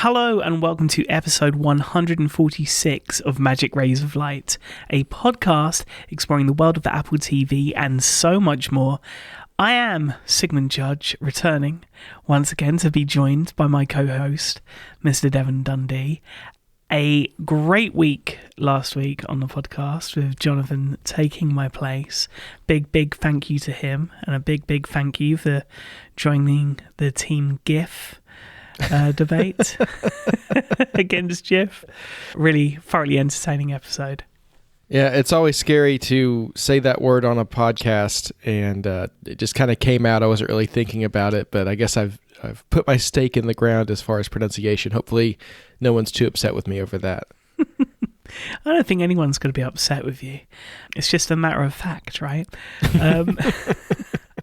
Hello and welcome to episode 146 of Magic Rays of Light, a podcast exploring the world of the Apple TV and so much more. I am Sigmund Judge, returning once again to be joined by my co-host, Mr. Devon Dundee. A great week last week on the podcast with Jonathan taking my place. Big thank you to him, and a big thank you for joining the Team GIF debate against GIF. Really thoroughly entertaining episode. Yeah, it's always scary to say that word on a podcast, and it just kind of came out. I wasn't really thinking about it, but I guess I've put my stake in the ground as far as pronunciation. Hopefully no one's too upset with me over that. I don't think anyone's going to be upset with you. It's just a matter of fact, right?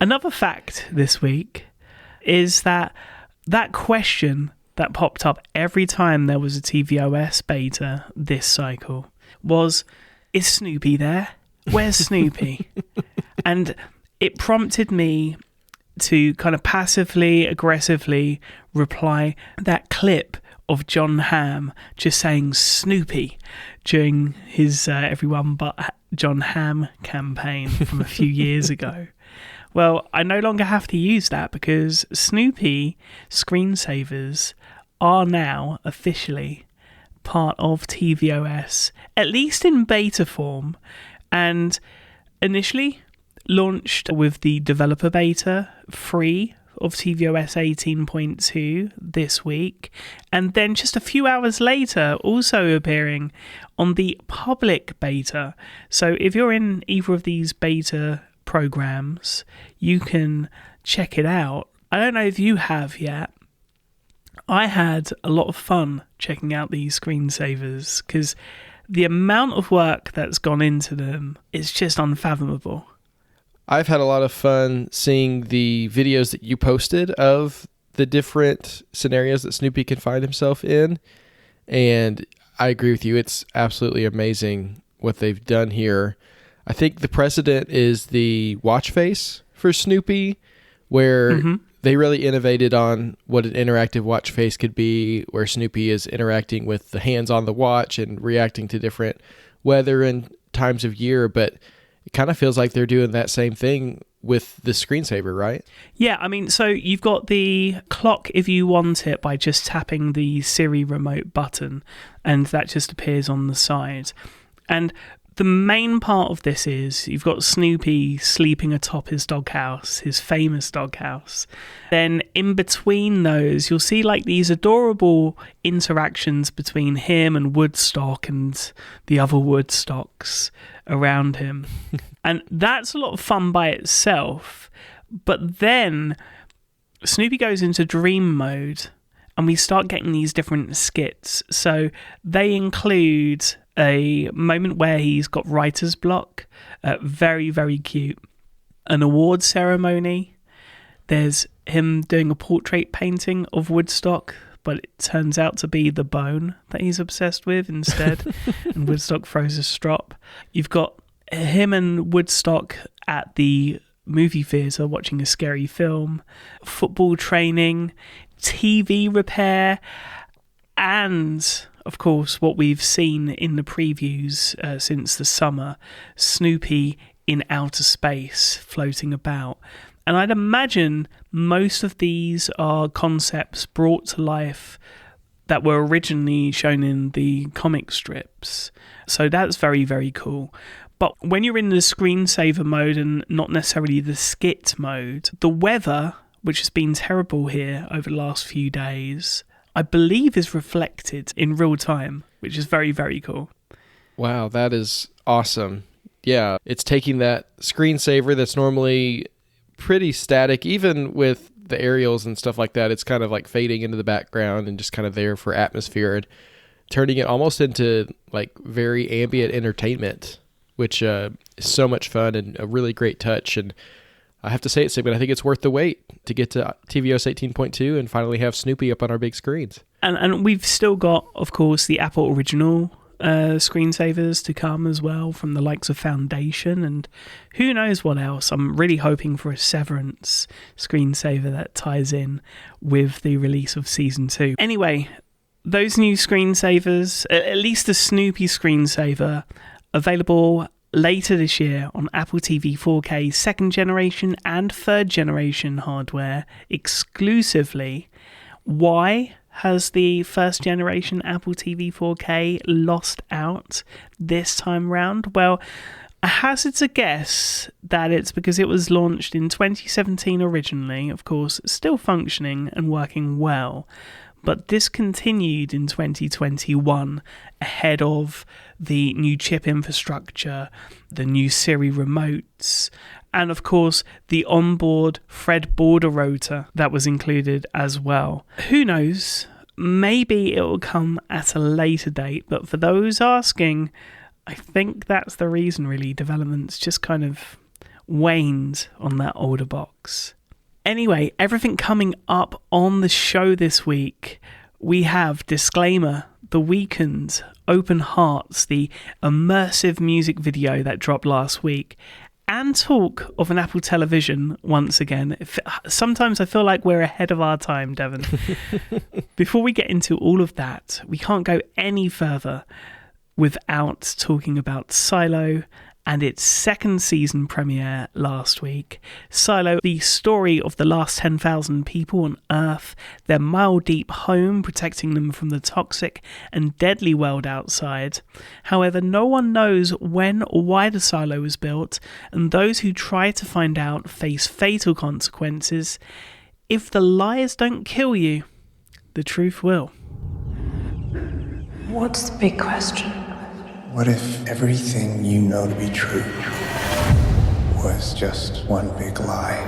Another fact this week is that question that popped up every time there was a tvOS beta this cycle was, is Snoopy there? Where's Snoopy? And it prompted me to kind of passively, aggressively reply that clip of John Hamm just saying Snoopy during his Everyone But John Hamm campaign from a few years ago. Well, I no longer have to use that because Snoopy screensavers are now officially part of tvOS, at least in beta form, and initially launched with the developer beta free of tvOS 18.2 this week, and then just a few hours later also appearing on the public beta. So if you're in either of these beta programs, you can check it out. I don't know if you have yet. I had a lot of fun checking out these screensavers because the amount of work that's gone into them is just unfathomable. I've had a lot of fun seeing the videos that you posted of the different scenarios that Snoopy can find himself in, and I agree with you. It's absolutely amazing what they've done here. I think the precedent is the watch face for Snoopy, where they really innovated on what an interactive watch face could be, where Snoopy is interacting with the hands on the watch and reacting to different weather and times of year, but it kind of feels like they're doing that same thing with the screensaver, right? Yeah, I mean, so you've got the clock if you want it by just tapping the Siri remote button, and that just appears on the side. And the main part of this is you've got Snoopy sleeping atop his doghouse, his famous doghouse. Then in between those, you'll see like these adorable interactions between him and Woodstock and the other Woodstocks around him. And that's a lot of fun by itself. But then Snoopy goes into dream mode and we start getting these different skits. So they include a moment where he's got writer's block, very cute. An award ceremony. There's him doing a portrait painting of Woodstock, but it turns out to be the bone that he's obsessed with instead, and Woodstock throws a strop. You've got him and Woodstock at the movie theatre watching a scary film, football training, TV repair, and of course, what we've seen in the previews since the summer, Snoopy in outer space floating about. And I'd imagine most of these are concepts brought to life that were originally shown in the comic strips. So that's very cool. But when you're in the screensaver mode and not necessarily the skit mode, the weather, which has been terrible here over the last few days, I believe is reflected in real time, which is very cool. Wow, that is awesome. Yeah, it's taking that screensaver that's normally pretty static, even with the aerials and stuff like that. It's kind of like fading into the background and just kind of there for atmosphere, and turning it almost into like very ambient entertainment, which is so much fun and a really great touch. And I have to say it, Sigmund, I think it's worth the wait to get to tvOS 18.2 and finally have Snoopy up on our big screens. And we've still got, of course, the Apple original screensavers to come as well from the likes of Foundation and who knows what else. I'm really hoping for a Severance screensaver that ties in with the release of Season 2. Anyway, those new screensavers, at least the Snoopy screensaver, available later this year on Apple TV 4K second generation and third generation hardware exclusively. Why has the first generation Apple TV 4K lost out this time round? Well, I hazard to guess that it's because it was launched in 2017 originally, of course, still functioning and working well, but discontinued in 2021 ahead of the new chip infrastructure, the new Siri remotes, and of course the onboard Fred border rotor that was included as well. Who knows? Maybe it will come at a later date, but for those asking, I think that's the reason really. Development's just kind of waned on that older box. Anyway, everything coming up on the show this week. We have disclaimer, The Weeknd, Open Hearts, the immersive music video that dropped last week, and talk of an Apple television once again. Sometimes I feel like we're ahead of our time, Devon. Before we get into all of that, we can't go any further without talking about Silo and its second season premiere last week. Silo, the story of the last 10,000 people on Earth, their mile-deep home protecting them from the toxic and deadly world outside. However, no one knows when or why the silo was built, and those who try to find out face fatal consequences. If the lies don't kill you, the truth will. What's the big question? What if everything you know to be true was just one big lie?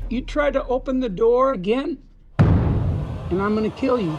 You try to open the door again, and I'm gonna kill you.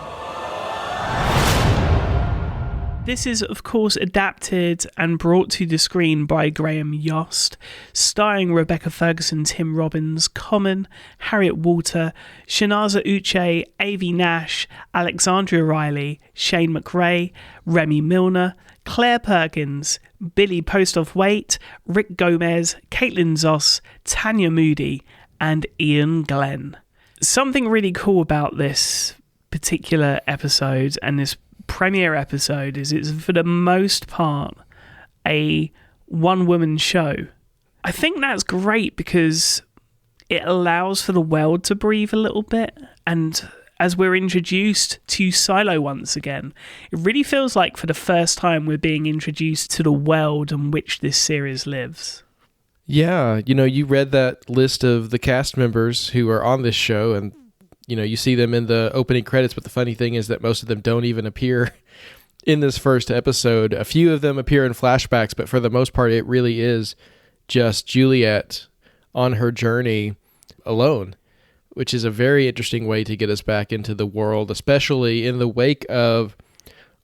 This is, of course, adapted and brought to the screen by Graham Yost, starring Rebecca Ferguson, Tim Robbins, Common, Harriet Walter, Shanaza Uche, Avi Nash, Alexandria Riley, Shane McRae, Remy Milner, Claire Perkins, Billy Postoff-Waite, Rick Gomez, Caitlin Zoss, Tanya Moody, and Ian Glenn. Something really cool about this particular episode and this premiere episode is it's for the most part a one-woman show. I think that's great because it allows for the world to breathe a little bit, and as we're introduced to Silo once again, it really feels like for the first time we're being introduced to the world in which this series lives. Yeah, you read that list of the cast members who are on this show, and you see them in the opening credits, but the funny thing is that most of them don't even appear in this first episode. A few of them appear in flashbacks, but for the most part, it really is just Juliet on her journey alone, which is a very interesting way to get us back into the world, especially in the wake of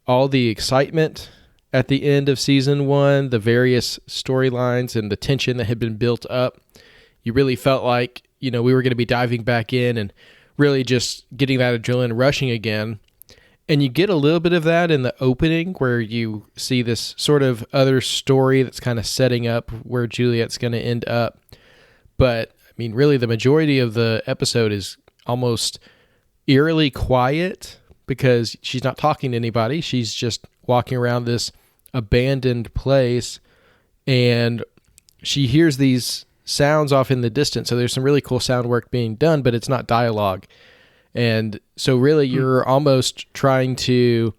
all the excitement at the end of season 1, the various storylines and the tension that had been built up. You really felt like, we were going to be diving back in and really just getting that adrenaline rushing again. And you get a little bit of that in the opening where you see this sort of other story that's kind of setting up where Juliet's going to end up. But, really the majority of the episode is almost eerily quiet because she's not talking to anybody. She's just walking around this abandoned place and she hears these sounds off in the distance. So there's some really cool sound work being done, but it's not dialogue. And so really you're almost trying to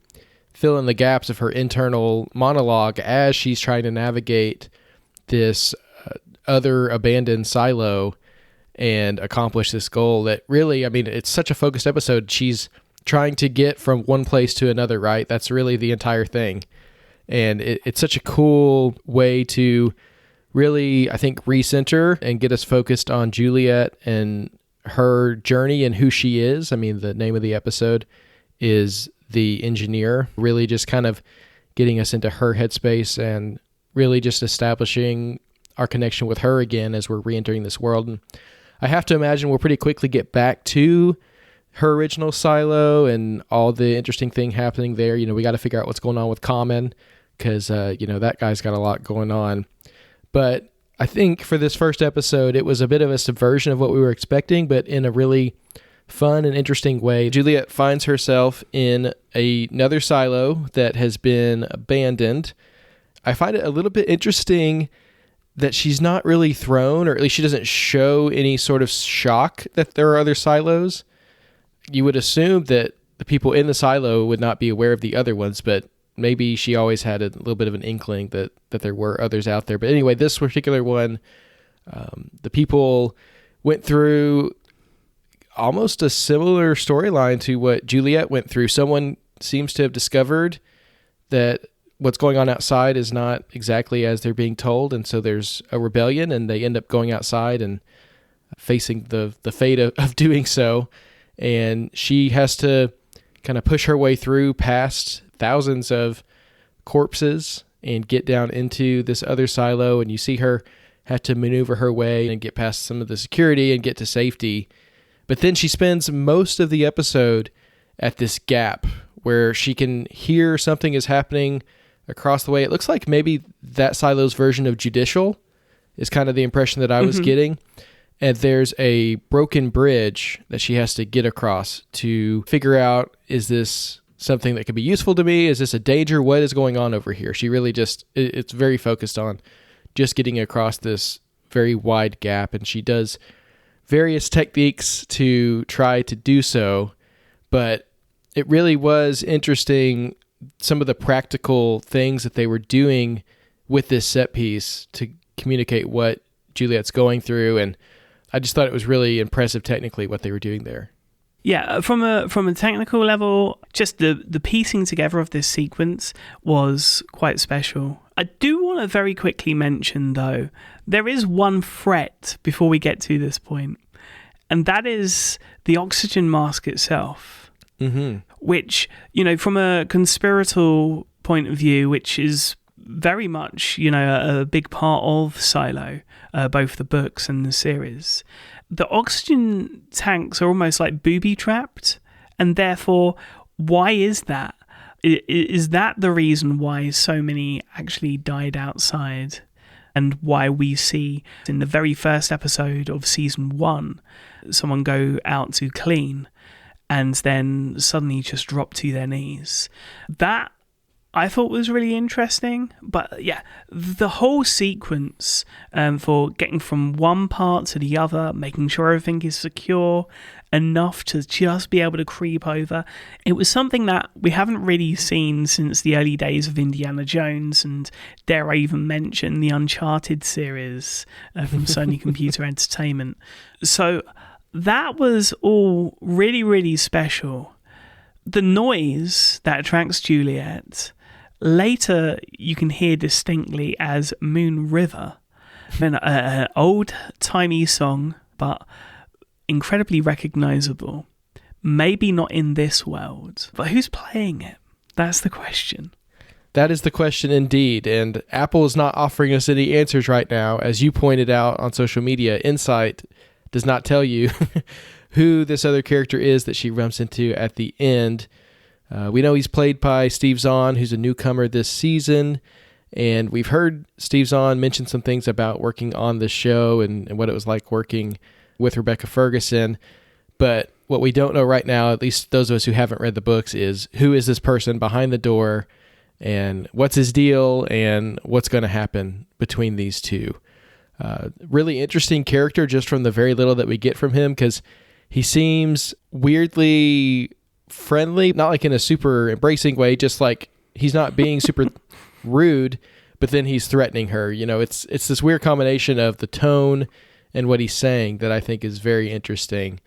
fill in the gaps of her internal monologue as she's trying to navigate this other abandoned silo and accomplish this goal that really, it's such a focused episode. She's trying to get from one place to another, right? That's really the entire thing. And it's such a cool way to really, I think, recenter and get us focused on Juliet and her journey and who she is. The name of the episode is The Engineer, really just kind of getting us into her headspace and really just establishing our connection with her again as we're re-entering this world. And I have to imagine we'll pretty quickly get back to her original silo and all the interesting thing happening there. We got to figure out what's going on with Common because, that guy's got a lot going on. But I think for this first episode, it was a bit of a subversion of what we were expecting, but in a really fun and interesting way. Juliet finds herself in another silo that has been abandoned. I find it a little bit interesting that she's not really thrown, or at least she doesn't show any sort of shock that there are other silos. You would assume that the people in the silo would not be aware of the other ones, but maybe she always had a little bit of an inkling that there were others out there. But anyway, this particular one, the people went through almost a similar storyline to what Juliet went through. Someone seems to have discovered that what's going on outside is not exactly as they're being told, and so there's a rebellion, and they end up going outside and facing the fate of doing so. And she has to kind of push her way through past thousands of corpses and get down into this other silo, and you see her have to maneuver her way and get past some of the security and get to safety. But then she spends most of the episode at this gap where she can hear something is happening across the way. It looks like maybe that silo's version of Judicial is kind of the impression that I was getting. And there's a broken bridge that she has to get across to figure out, is this something that could be useful to me? Is this a danger? What is going on over here? She really it's very focused on just getting across this very wide gap. And she does various techniques to try to do so. But it really was interesting, some of the practical things that they were doing with this set piece to communicate what Juliet's going through. And I just thought it was really impressive technically what they were doing there. Yeah, from a technical level, just the piecing together of this sequence was quite special. I do want to very quickly mention, though, there is one threat before we get to this point, and that is the oxygen mask itself, which, from a conspiratorial point of view, which is very much, a big part of Silo, both the books and the series. The oxygen tanks are almost like booby-trapped, and therefore, why is that? Is that the reason why so many actually died outside, and why we see in the very first episode of season 1 someone go out to clean and then suddenly just drop to their knees? That I thought was really interesting. But yeah, the whole sequence for getting from one part to the other, making sure everything is secure enough to just be able to creep over, it was something that we haven't really seen since the early days of Indiana Jones, and dare I even mention the Uncharted series from Sony Computer Entertainment. So that was all really, really special. The noise that attracts Juliet, later you can hear distinctly as Moon River. An old-timey song, but incredibly recognisable. Maybe not in this world, but who's playing it? That's the question. That is the question indeed, and Apple is not offering us any answers right now. As you pointed out on social media, Insight does not tell you who this other character is that she rumps into at the end. We know he's played by Steve Zahn, who's a newcomer this season, and we've heard Steve Zahn mention some things about working on the show and what it was like working with Rebecca Ferguson. But what we don't know right now, at least those of us who haven't read the books, is who is this person behind the door, and what's his deal, and what's going to happen between these two. Really interesting character just from the very little that we get from him, because he seems weirdly friendly, not like in a super embracing way, just like he's not being super rude, but then he's threatening her. It's this weird combination of the tone and what he's saying that I think is very interesting.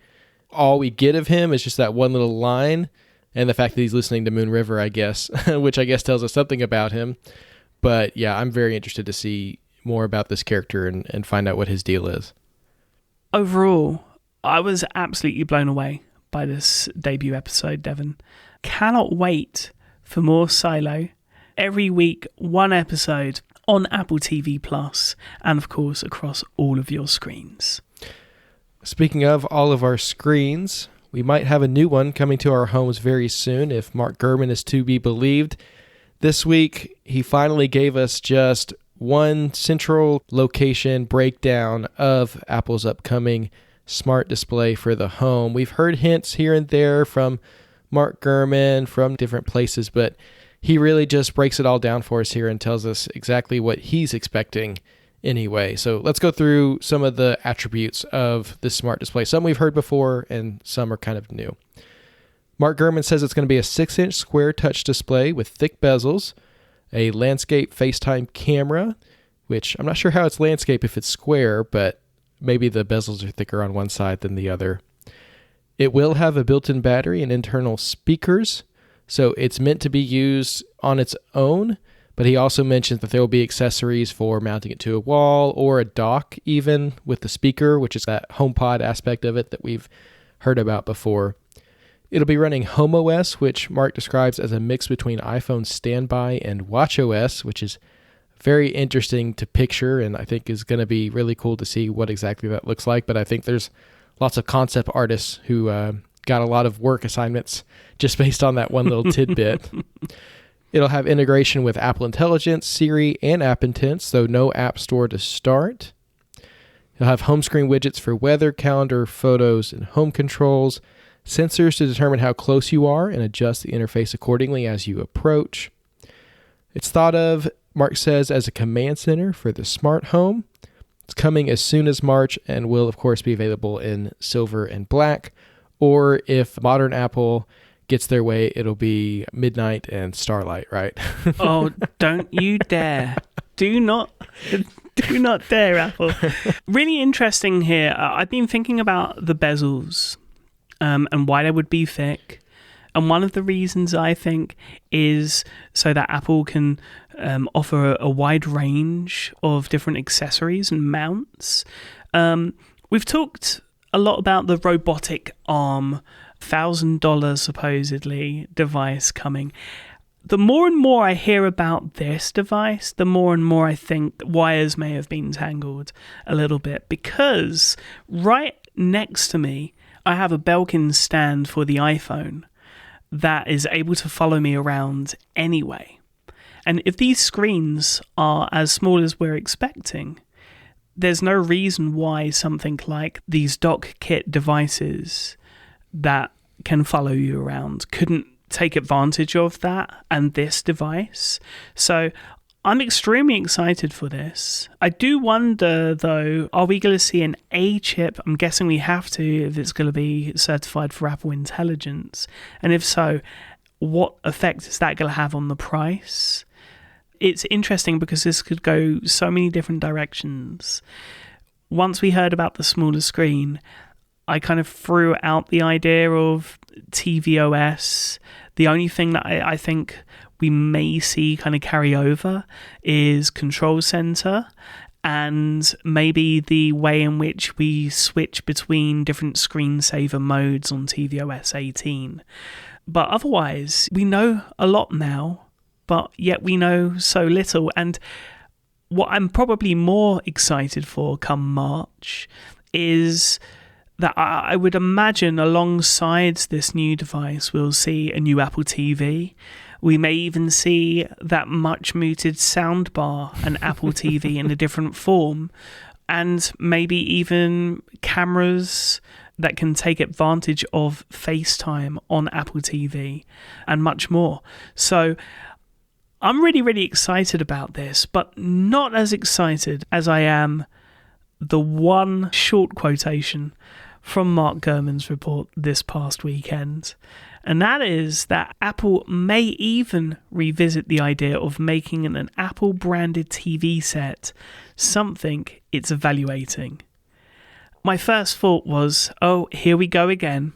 All we get of him is just that one little line, and the fact that he's listening to Moon River, I guess, which I guess tells us something about him. But yeah, I'm very interested to see more about this character and find out what his deal is. Overall, I was absolutely blown away by this debut episode, Devon. Cannot wait for more Silo. Every week, one episode on Apple TV Plus, and of course across all of your screens. Speaking of all of our screens, we might have a new one coming to our homes very soon if Mark Gurman is to be believed. This week, he finally gave us just one central location breakdown of Apple's upcoming smart display for the home. We've heard hints here and there from Mark Gurman from different places, but he really just breaks it all down for us here and tells us exactly what he's expecting anyway. So let's go through some of the attributes of this smart display. Some we've heard before and some are kind of new. Mark Gurman says it's going to be a 6-inch square touch display with thick bezels, a landscape FaceTime camera, which I'm not sure how it's landscape if it's square, but maybe the bezels are thicker on one side than the other. It will have a built-in battery and internal speakers, so it's meant to be used on its own, but he also mentions that there will be accessories for mounting it to a wall or a dock even with the speaker, which is that HomePod aspect of it that we've heard about before. It'll be running HomeOS, which Mark describes as a mix between iPhone Standby and watchOS, which is very interesting to picture and I think is going to be really cool to see what exactly that looks like. But I think there's lots of concept artists who got a lot of work assignments just based on that one little tidbit. It'll have integration with Apple Intelligence, Siri, and App Intents, though no App Store to start. It'll have home screen widgets for weather, calendar, photos, and home controls. Sensors to determine how close you are and adjust the interface accordingly as you approach. It's thought of, Mark says, as a command center for the smart home. It's coming as soon as March and will, of course, be available in silver and black. Or if modern Apple gets their way, it'll be midnight and starlight, right? Oh, don't you dare. Do not dare, Apple. Really interesting here. I've been thinking about the bezels. And why they would be thick. And one of the reasons I think is so that Apple can offer a wide range of different accessories and mounts. We've talked a lot about the robotic arm, $1,000 supposedly device coming. The more and more I hear about this device, the more and more I think wires may have been tangled a little bit, because right next to me, I have a Belkin stand for the iPhone that is able to follow me around anyway. And if these screens are as small as we're expecting, there's no reason why something like these dock kit devices that can follow you around couldn't take advantage of that and this device. So I'm extremely excited for this. I do wonder, though, are we going to see an A chip? I'm guessing we have to if it's going to be certified for Apple Intelligence. And if so, what effect is that going to have on the price? It's interesting because this could go so many different directions. Once we heard about the smaller screen, I kind of threw out the idea of tvOS. The only thing that I think we may see kind of carry over is Control Center and maybe the way in which we switch between different screensaver modes on tvOS 18. But otherwise, we know a lot now, but yet we know so little. And what I'm probably more excited for come March is that I would imagine alongside this new device, we'll see a new Apple TV. We may even see that much mooted soundbar, an Apple TV in a different form, and maybe even cameras that can take advantage of FaceTime on Apple TV and much more. So I'm really, really excited about this, but not as excited as I am the one short quotation from Mark Gurman's report this past weekend. And that is that Apple may even revisit the idea of making an Apple-branded TV set something it's evaluating. My first thought was, oh, here we go again.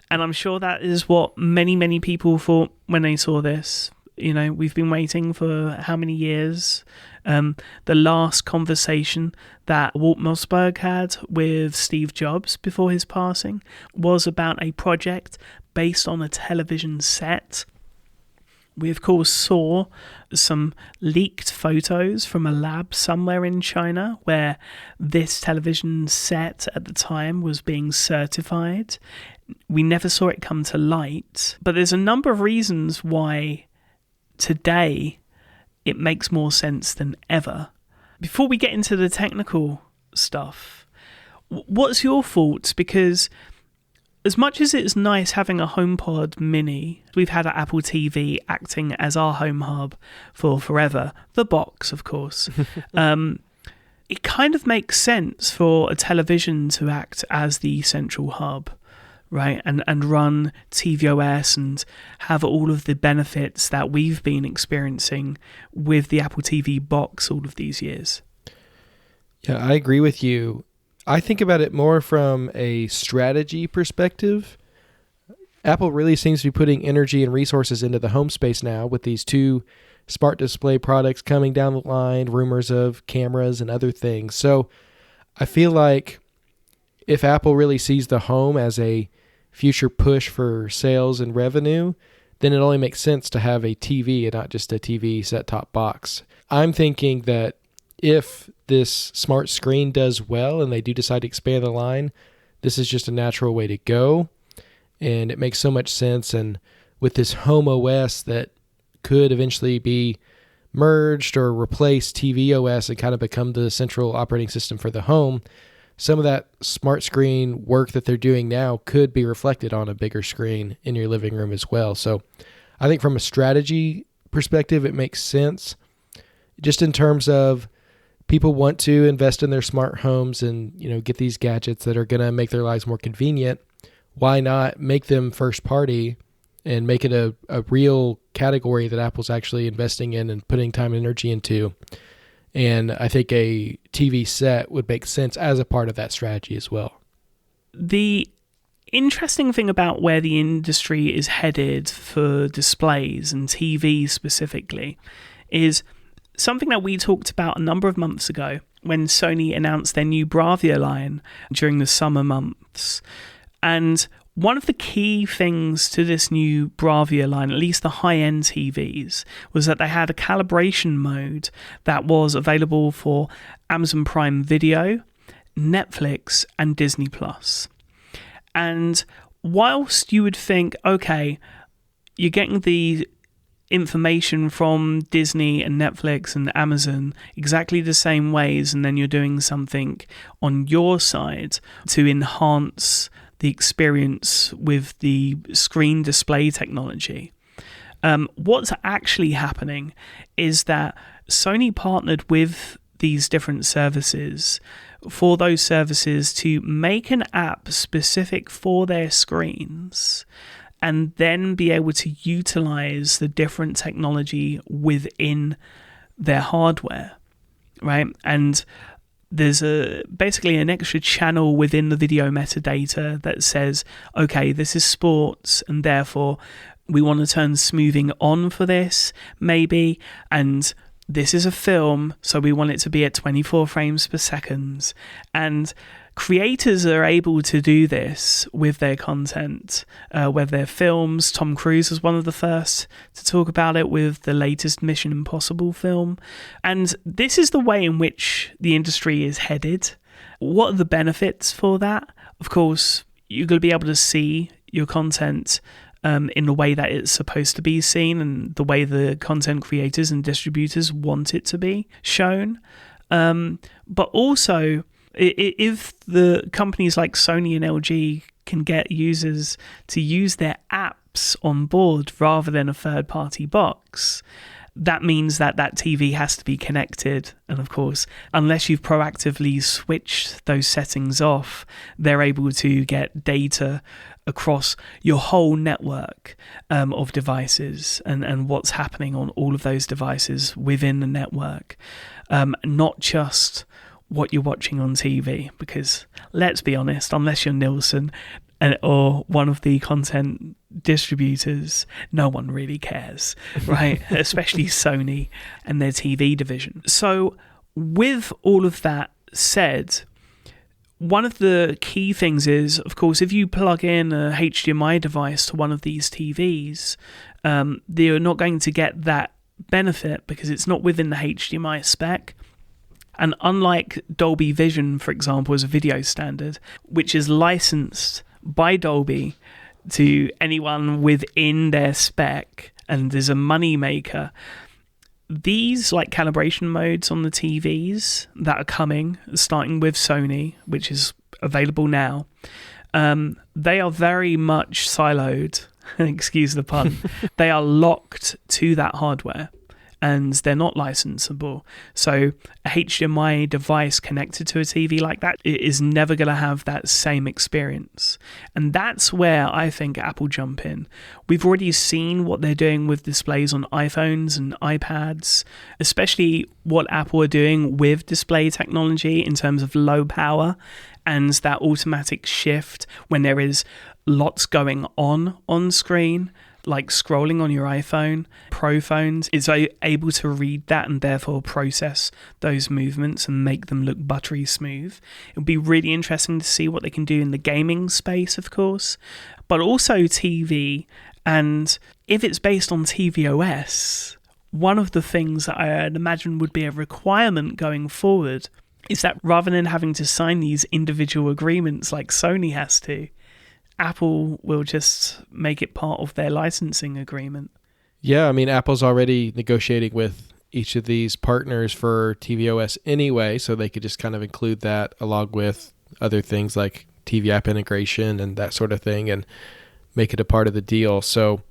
And I'm sure that is what many, many people thought when they saw this. You know, we've been waiting for how many years? The last conversation that Walt Mossberg had with Steve Jobs before his passing was about a project based on a television set. We, of course, saw some leaked photos from a lab somewhere in China where this television set at the time was being certified. We never saw it come to light, but there's a number of reasons why today it makes more sense than ever. Before we get into the technical stuff, what's your thoughts? Because as much as it's nice having a HomePod mini, we've had our Apple TV acting as our home hub for forever. The box, of course. It kind of makes sense for a television to act as the central hub, right? And run tvOS and have all of the benefits that we've been experiencing with the Apple TV box all of these years. Yeah, I agree with you. I think about it more from a strategy perspective. Apple really seems to be putting energy and resources into the home space now with these two smart display products coming down the line, rumors of cameras and other things. So I feel like if Apple really sees the home as a future push for sales and revenue, then it only makes sense to have a TV and not just a TV set-top box. I'm thinking that if this smart screen does well and they do decide to expand the line, this is just a natural way to go. And it makes so much sense. And with this home OS that could eventually be merged or replace tvOS and kind of become the central operating system for the home, some of that smart screen work that they're doing now could be reflected on a bigger screen in your living room as well. So I think from a strategy perspective, it makes sense. Just in terms of people want to invest in their smart homes and, get these gadgets that are going to make their lives more convenient. Why not make them first party and make it a real category that Apple's actually investing in and putting time and energy into? And I think a TV set would make sense as a part of that strategy as well. The interesting thing about where the industry is headed for displays and TV specifically is something that we talked about a number of months ago when Sony announced their new Bravia line during the summer months. And one of the key things to this new Bravia line, at least the high-end TVs, was that they had a calibration mode that was available for Amazon Prime Video, Netflix, and Disney+. And whilst you would think, okay, you're getting the information from Disney and Netflix and Amazon exactly the same ways, and then you're doing something on your side to enhance the experience with the screen display technology. What's actually happening is that Sony partnered with these different services for those services to make an app specific for their screens and then be able to utilize the different technology within their hardware, right? And there's basically an extra channel within the video metadata that says, okay, this is sports, and therefore we want to turn smoothing on for this, maybe, and this is a film, so we want it to be at 24 frames per second. And creators are able to do this with their content, with their films. Tom Cruise was one of the first to talk about it with the latest Mission Impossible film. And this is the way in which the industry is headed. What are the benefits for that? Of course, you're going to be able to see your content in the way that it's supposed to be seen and the way the content creators and distributors want it to be shown. But also, if the companies like Sony and LG can get users to use their apps on board rather than a third-party box, that means that that TV has to be connected. And of course, unless you've proactively switched those settings off, they're able to get data across your whole network of devices and what's happening on all of those devices within the network, not just what you're watching on TV, because let's be honest, unless you're Nielsen or one of the content distributors, no one really cares, right? Especially Sony and their TV division. So with all of that said, one of the key things is, of course, if you plug in a HDMI device to one of these TVs, they're not going to get that benefit because it's not within the HDMI spec. And unlike Dolby Vision, for example, as a video standard, which is licensed by Dolby to anyone within their spec and is a money maker. These like calibration modes on the TVs that are coming, starting with Sony, which is available now, they are very much siloed. Excuse the pun. They are locked to that hardware, and they're not licensable. So a HDMI device connected to a TV like that, it is never going to have that same experience. And that's where I think Apple jump in. We've already seen what they're doing with displays on iPhones and iPads, especially what Apple are doing with display technology in terms of low power and that automatic shift when there is lots going on screen, like scrolling on your iPhone. Pro phones is able to read that and therefore process those movements and make them look buttery smooth. It would be really interesting to see what they can do in the gaming space, of course, but also TV. And if it's based on tvOS, one of the things that I'd imagine would be a requirement going forward is that rather than having to sign these individual agreements like Sony has to, Apple will just make it part of their licensing agreement. Yeah, I mean, Apple's already negotiating with each of these partners for tvOS anyway, so they could just kind of include that along with other things like TV app integration and that sort of thing and make it a part of the deal. So,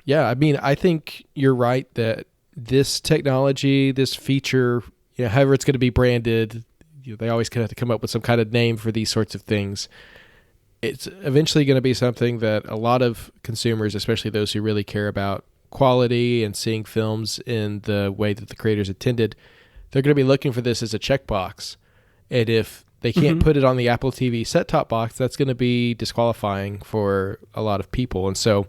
yeah, I mean, I think you're right that this technology, this feature, however it's going to be branded, they always kind of have to come up with some kind of name for these sorts of things. It's eventually going to be something that a lot of consumers, especially those who really care about quality and seeing films in the way that the creators intended, they're going to be looking for this as a checkbox. And if they can't put it on the Apple TV set-top box, that's going to be disqualifying for a lot of people. And so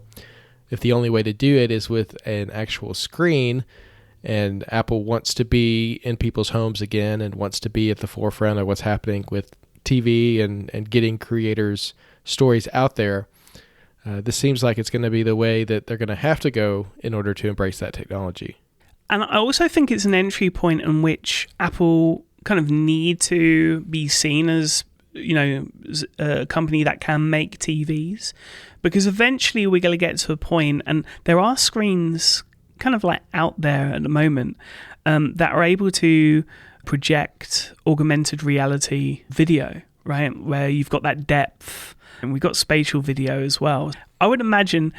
if the only way to do it is with an actual screen, and Apple wants to be in people's homes again and wants to be at the forefront of what's happening with TV and getting creators' stories out there, this seems like it's going to be the way that they're going to have to go in order to embrace that technology. And I also think it's an entry point in which Apple kind of need to be seen as, a company that can make TVs, because eventually we're going to get to a point, and there are screens kind of like out there at the moment that are able to project augmented reality video, right? Where you've got that depth, and we've got spatial video as well. I would imagine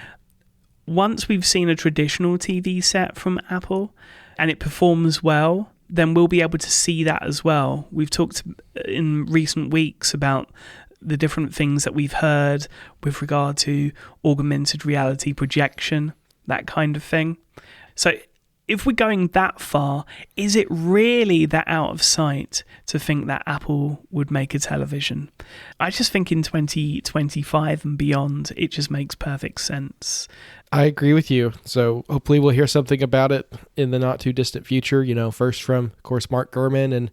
once we've seen a traditional TV set from Apple and it performs well, then we'll be able to see that as well. We've talked in recent weeks about the different things that we've heard with regard to augmented reality projection, that kind of thing. So if we're going that far, is it really that out of sight to think that Apple would make a television? I just think in 2025 and beyond, it just makes perfect sense. I agree with you. So hopefully we'll hear something about it in the not too distant future, first from, of course, Mark Gurman and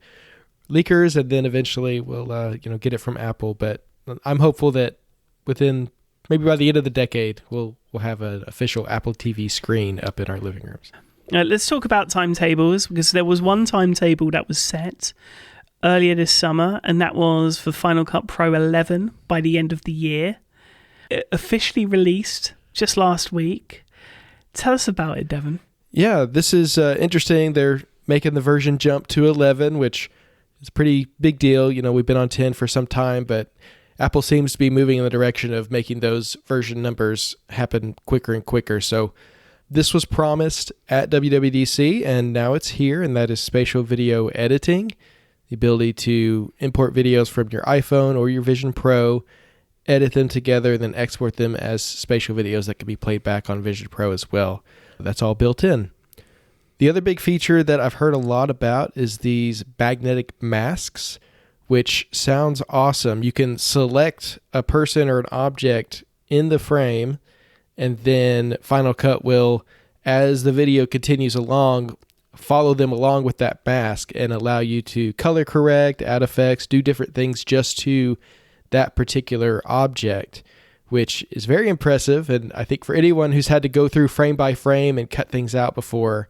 leakers, and then eventually we'll, get it from Apple. But I'm hopeful that within maybe by the end of the decade, we'll have an official Apple TV screen up in our living rooms. Let's talk about timetables, because there was one timetable that was set earlier this summer, and that was for Final Cut Pro 11 by the end of the year. It officially released just last week. Tell us about it, Devon. Yeah, this is interesting. They're making the version jump to 11, which is a pretty big deal. We've been on 10 for some time, but Apple seems to be moving in the direction of making those version numbers happen quicker and quicker. So this was promised at WWDC, and now it's here, and that is spatial video editing, the ability to import videos from your iPhone or your Vision Pro, edit them together, then export them as spatial videos that can be played back on Vision Pro as well. That's all built in. The other big feature that I've heard a lot about is these magnetic masks, which sounds awesome. You can select a person or an object in the frame, and then Final Cut will, as the video continues along, follow them along with that mask and allow you to color correct, add effects, do different things just to that particular object, which is very impressive. And I think for anyone who's had to go through frame by frame and cut things out before,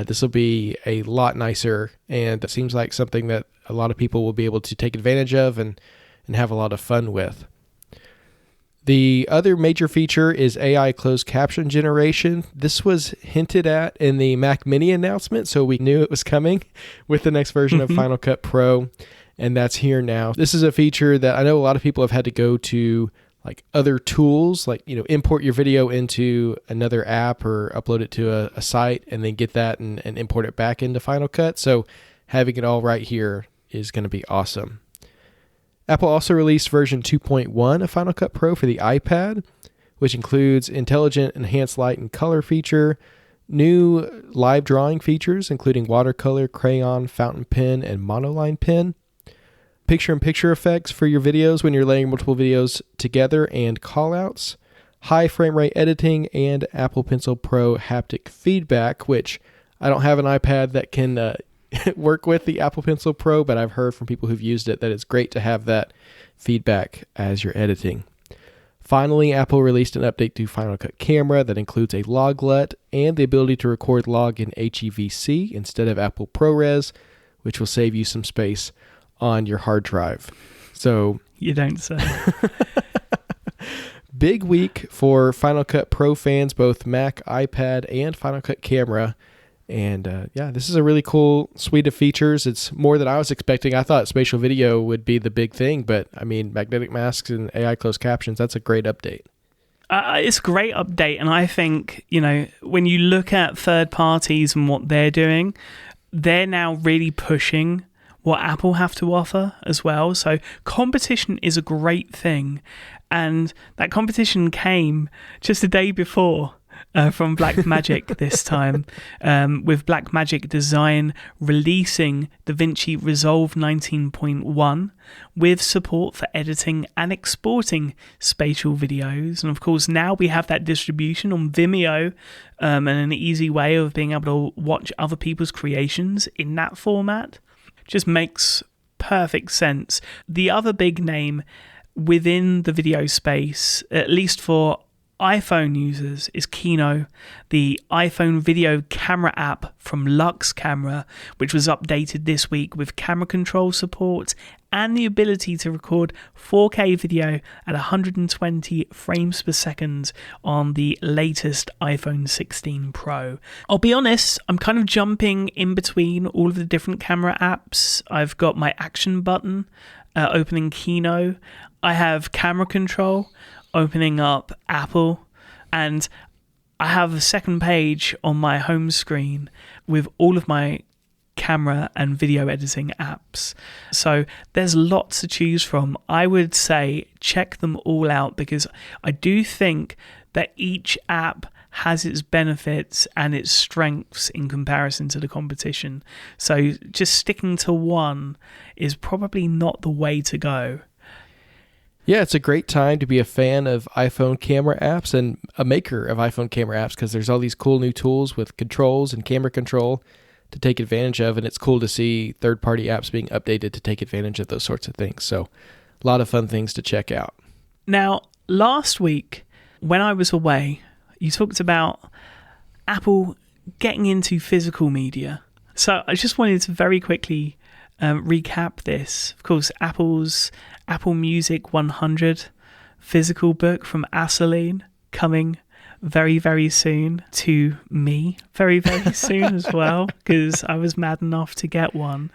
this will be a lot nicer, and it seems like something that a lot of people will be able to take advantage of and have a lot of fun with. The other major feature is AI closed caption generation. This was hinted at in the Mac Mini announcement, so we knew it was coming with the next version of Final Cut Pro, and that's here now. This is a feature that I know a lot of people have had to go to like other tools, like, import your video into another app or upload it to a site and then get that and import it back into Final Cut. So having it all right here is going to be awesome. Apple also released version 2.1 of Final Cut Pro for the iPad, which includes intelligent enhanced light and color feature, new live drawing features, including watercolor, crayon, fountain pen, and monoline pen, picture-in-picture effects for your videos when you're layering multiple videos together, and callouts, high frame rate editing, and Apple Pencil Pro haptic feedback, which I don't have an iPad that can work with the Apple Pencil Pro, but I've heard from people who've used it that it's great to have that feedback as you're editing. Finally, Apple released an update to Final Cut Camera that includes a loglet and the ability to record log in HEVC instead of Apple ProRes, which will save you some space on your hard drive. So you don't say. Big week for Final Cut Pro fans, both Mac, iPad, and Final Cut Camera. And this is a really cool suite of features. It's more than I was expecting. I thought spatial video would be the big thing, but I mean, magnetic masks and AI closed captions, that's a great update. It's a great update. And I think, when you look at third parties and what they're doing, they're now really pushing what Apple have to offer as well. So competition is a great thing. And that competition came just a day before from Blackmagic this time, with Blackmagic Design releasing DaVinci Resolve 19.1 with support for editing and exporting spatial videos. And of course, now we have that distribution on Vimeo, and an easy way of being able to watch other people's creations in that format. Just makes perfect sense. The other big name within the video space, at least for iPhone users, is Kino, the iPhone video camera app from Lux Camera, which was updated this week with camera control support and the ability to record 4K video at 120 frames per second on the latest iPhone 16 Pro. I'll be honest, I'm kind of jumping in between all of the different camera apps. I've got my action button opening Kino. I have camera control opening up Apple, and I have a second page on my home screen with all of my camera and video editing apps. So there's lots to choose from. I would say check them all out, because I do think that each app has its benefits and its strengths in comparison to the competition. So just sticking to one is probably not the way to go. Yeah, it's a great time to be a fan of iPhone camera apps and a maker of iPhone camera apps, because there's all these cool new tools with controls and camera control to take advantage of, and it's cool to see third-party apps being updated to take advantage of those sorts of things. So a lot of fun things to check out. Now, last week, when I was away, you talked about Apple getting into physical media. So I just wanted to very quickly recap this. Of course, Apple's Apple Music 100 physical book from Asaline coming very, very soon to me. Very, very soon as well, because I was mad enough to get one.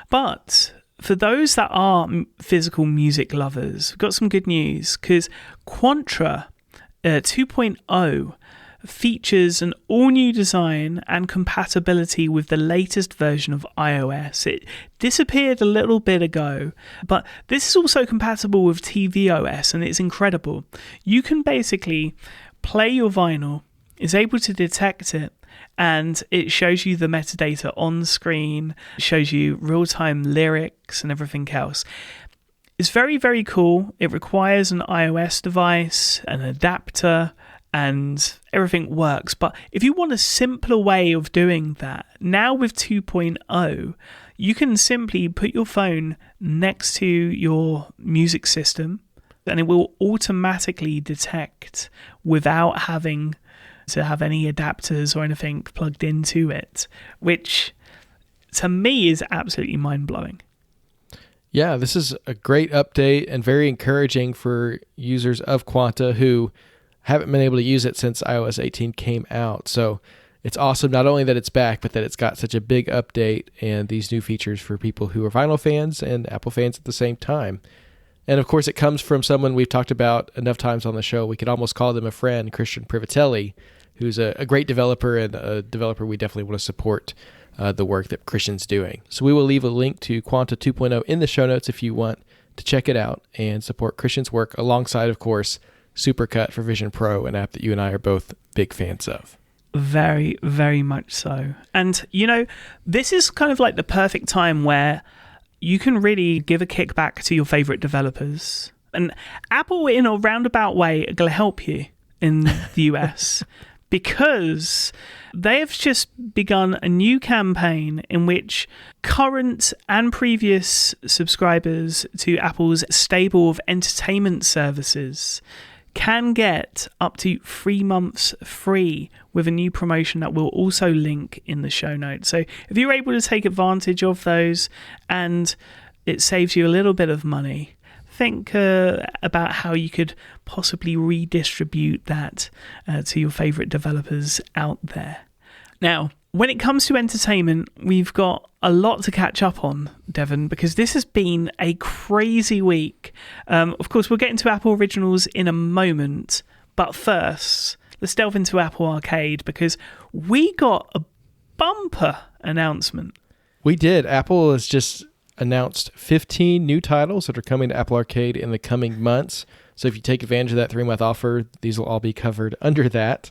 But for those that are physical music lovers, we've got some good news, because Quantra 2.0 features an all-new design and compatibility with the latest version of iOS. It disappeared a little bit ago, but this is also compatible with tvOS, and it's incredible. You can basically play your vinyl, it's able to detect it, and it shows you the metadata on screen, shows you real-time lyrics and everything else. It's very, very cool. It requires an iOS device, an adapter, and everything works. But if you want a simpler way of doing that, now with 2.0, you can simply put your phone next to your music system, and it will automatically detect without having to have any adapters or anything plugged into it, which to me is absolutely mind-blowing. Yeah, this is a great update and very encouraging for users of Quanta who haven't been able to use it since iOS 18 came out. So it's awesome not only that it's back, but that it's got such a big update and these new features for people who are Vinyl fans and Apple fans at the same time. And of course, it comes from someone we've talked about enough times on the show. We could almost call them a friend, Christian Privatelli, who's a great developer and a developer we definitely want to support the work that Christian's doing. So we will leave a link to Quanta 2.0 in the show notes if you want to check it out and support Christian's work alongside, of course, Supercut for Vision Pro, an app that you and I are both big fans of. Very, very much so. And, this is kind of like the perfect time where you can really give a kickback to your favorite developers. And Apple, in a roundabout way, are going to help you in the US because they have just begun a new campaign in which current and previous subscribers to Apple's stable of entertainment services can get up to 3 months free with a new promotion that we'll also link in the show notes. So if you're able to take advantage of those and it saves you a little bit of money, think about how you could possibly redistribute that to your favorite developers out there. Now, when it comes to entertainment, we've got a lot to catch up on, Devon, because this has been a crazy week. Of course, we'll get into Apple Originals in a moment, but first, let's delve into Apple Arcade because we got a bumper announcement. We did. Apple has just announced 15 new titles that are coming to Apple Arcade in the coming months. So if you take advantage of that 3-month offer, these will all be covered under that.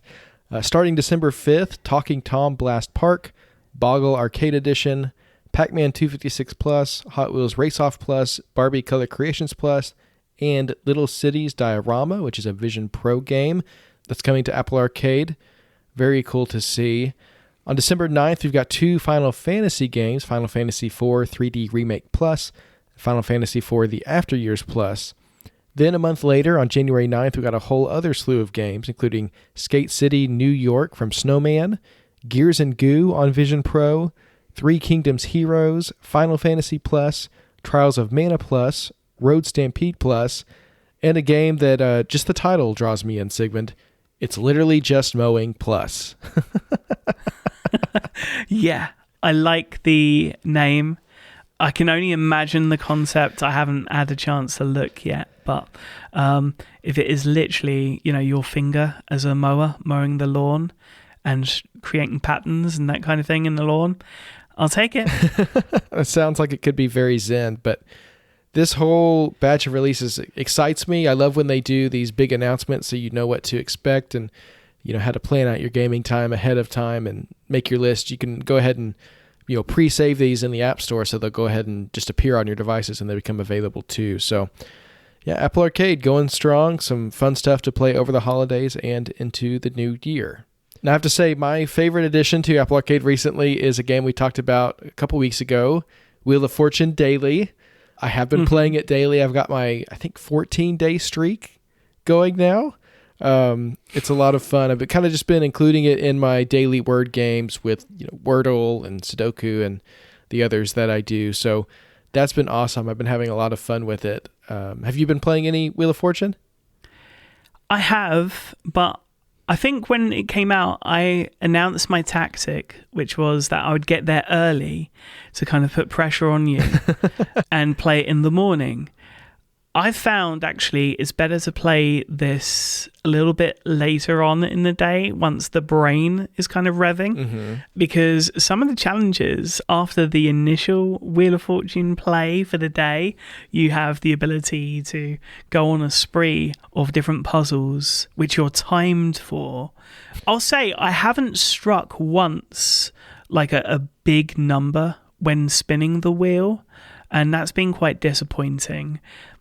Starting December 5th, Talking Tom Blast Park, Boggle Arcade Edition, Pac-Man 256 Plus, Hot Wheels Race Off Plus, Barbie Color Creations Plus, and Little Cities Diorama, which is a Vision Pro game that's coming to Apple Arcade. Very cool to see. On December 9th, we've got 2 Final Fantasy games, Final Fantasy IV 3D Remake Plus, Final Fantasy IV The After Years Plus. Then a month later, on January 9th, we got a whole other slew of games, including Skate City New York from Snowman, Gears and Goo on Vision Pro, 3 Kingdoms Heroes, Final Fantasy Plus, Trials of Mana Plus, Road Stampede Plus, and a game that just the title draws me in, Sigmund. It's literally just Mowing Plus. Yeah, I like the name. I can only imagine the concept. I haven't had a chance to look yet, but if it is literally, your finger as a mower mowing the lawn and creating patterns and that kind of thing in the lawn, I'll take it. It sounds like it could be very zen, but this whole batch of releases excites me. I love when they do these big announcements so you know what to expect and how to plan out your gaming time ahead of time and make your list. You can go ahead and pre-save these in the App Store, so they'll go ahead and just appear on your devices and they become available too. So yeah, Apple Arcade going strong. Some fun stuff to play over the holidays and into the new year. Now I have to say my favorite addition to Apple Arcade recently is a game we talked about a couple weeks ago, Wheel of Fortune Daily. I have been playing it daily. I've got my, 14-day streak going now. It's a lot of fun. I've kind of just been including it in my daily word games with Wordle and Sudoku and the others that I do. So that's been awesome. I've been having a lot of fun with it. Have you been playing any Wheel of Fortune? I have, but I think when it came out, I announced my tactic, which was that I would get there early to kind of put pressure on you and play it in the morning. I've found actually it's better to play this a little bit later on in the day once the brain is kind of revving, because some of the challenges after the initial Wheel of Fortune play for the day, you have the ability to go on a spree of different puzzles which you're timed for. I'll say I haven't struck once like a big number when spinning the wheel, and that's been quite disappointing.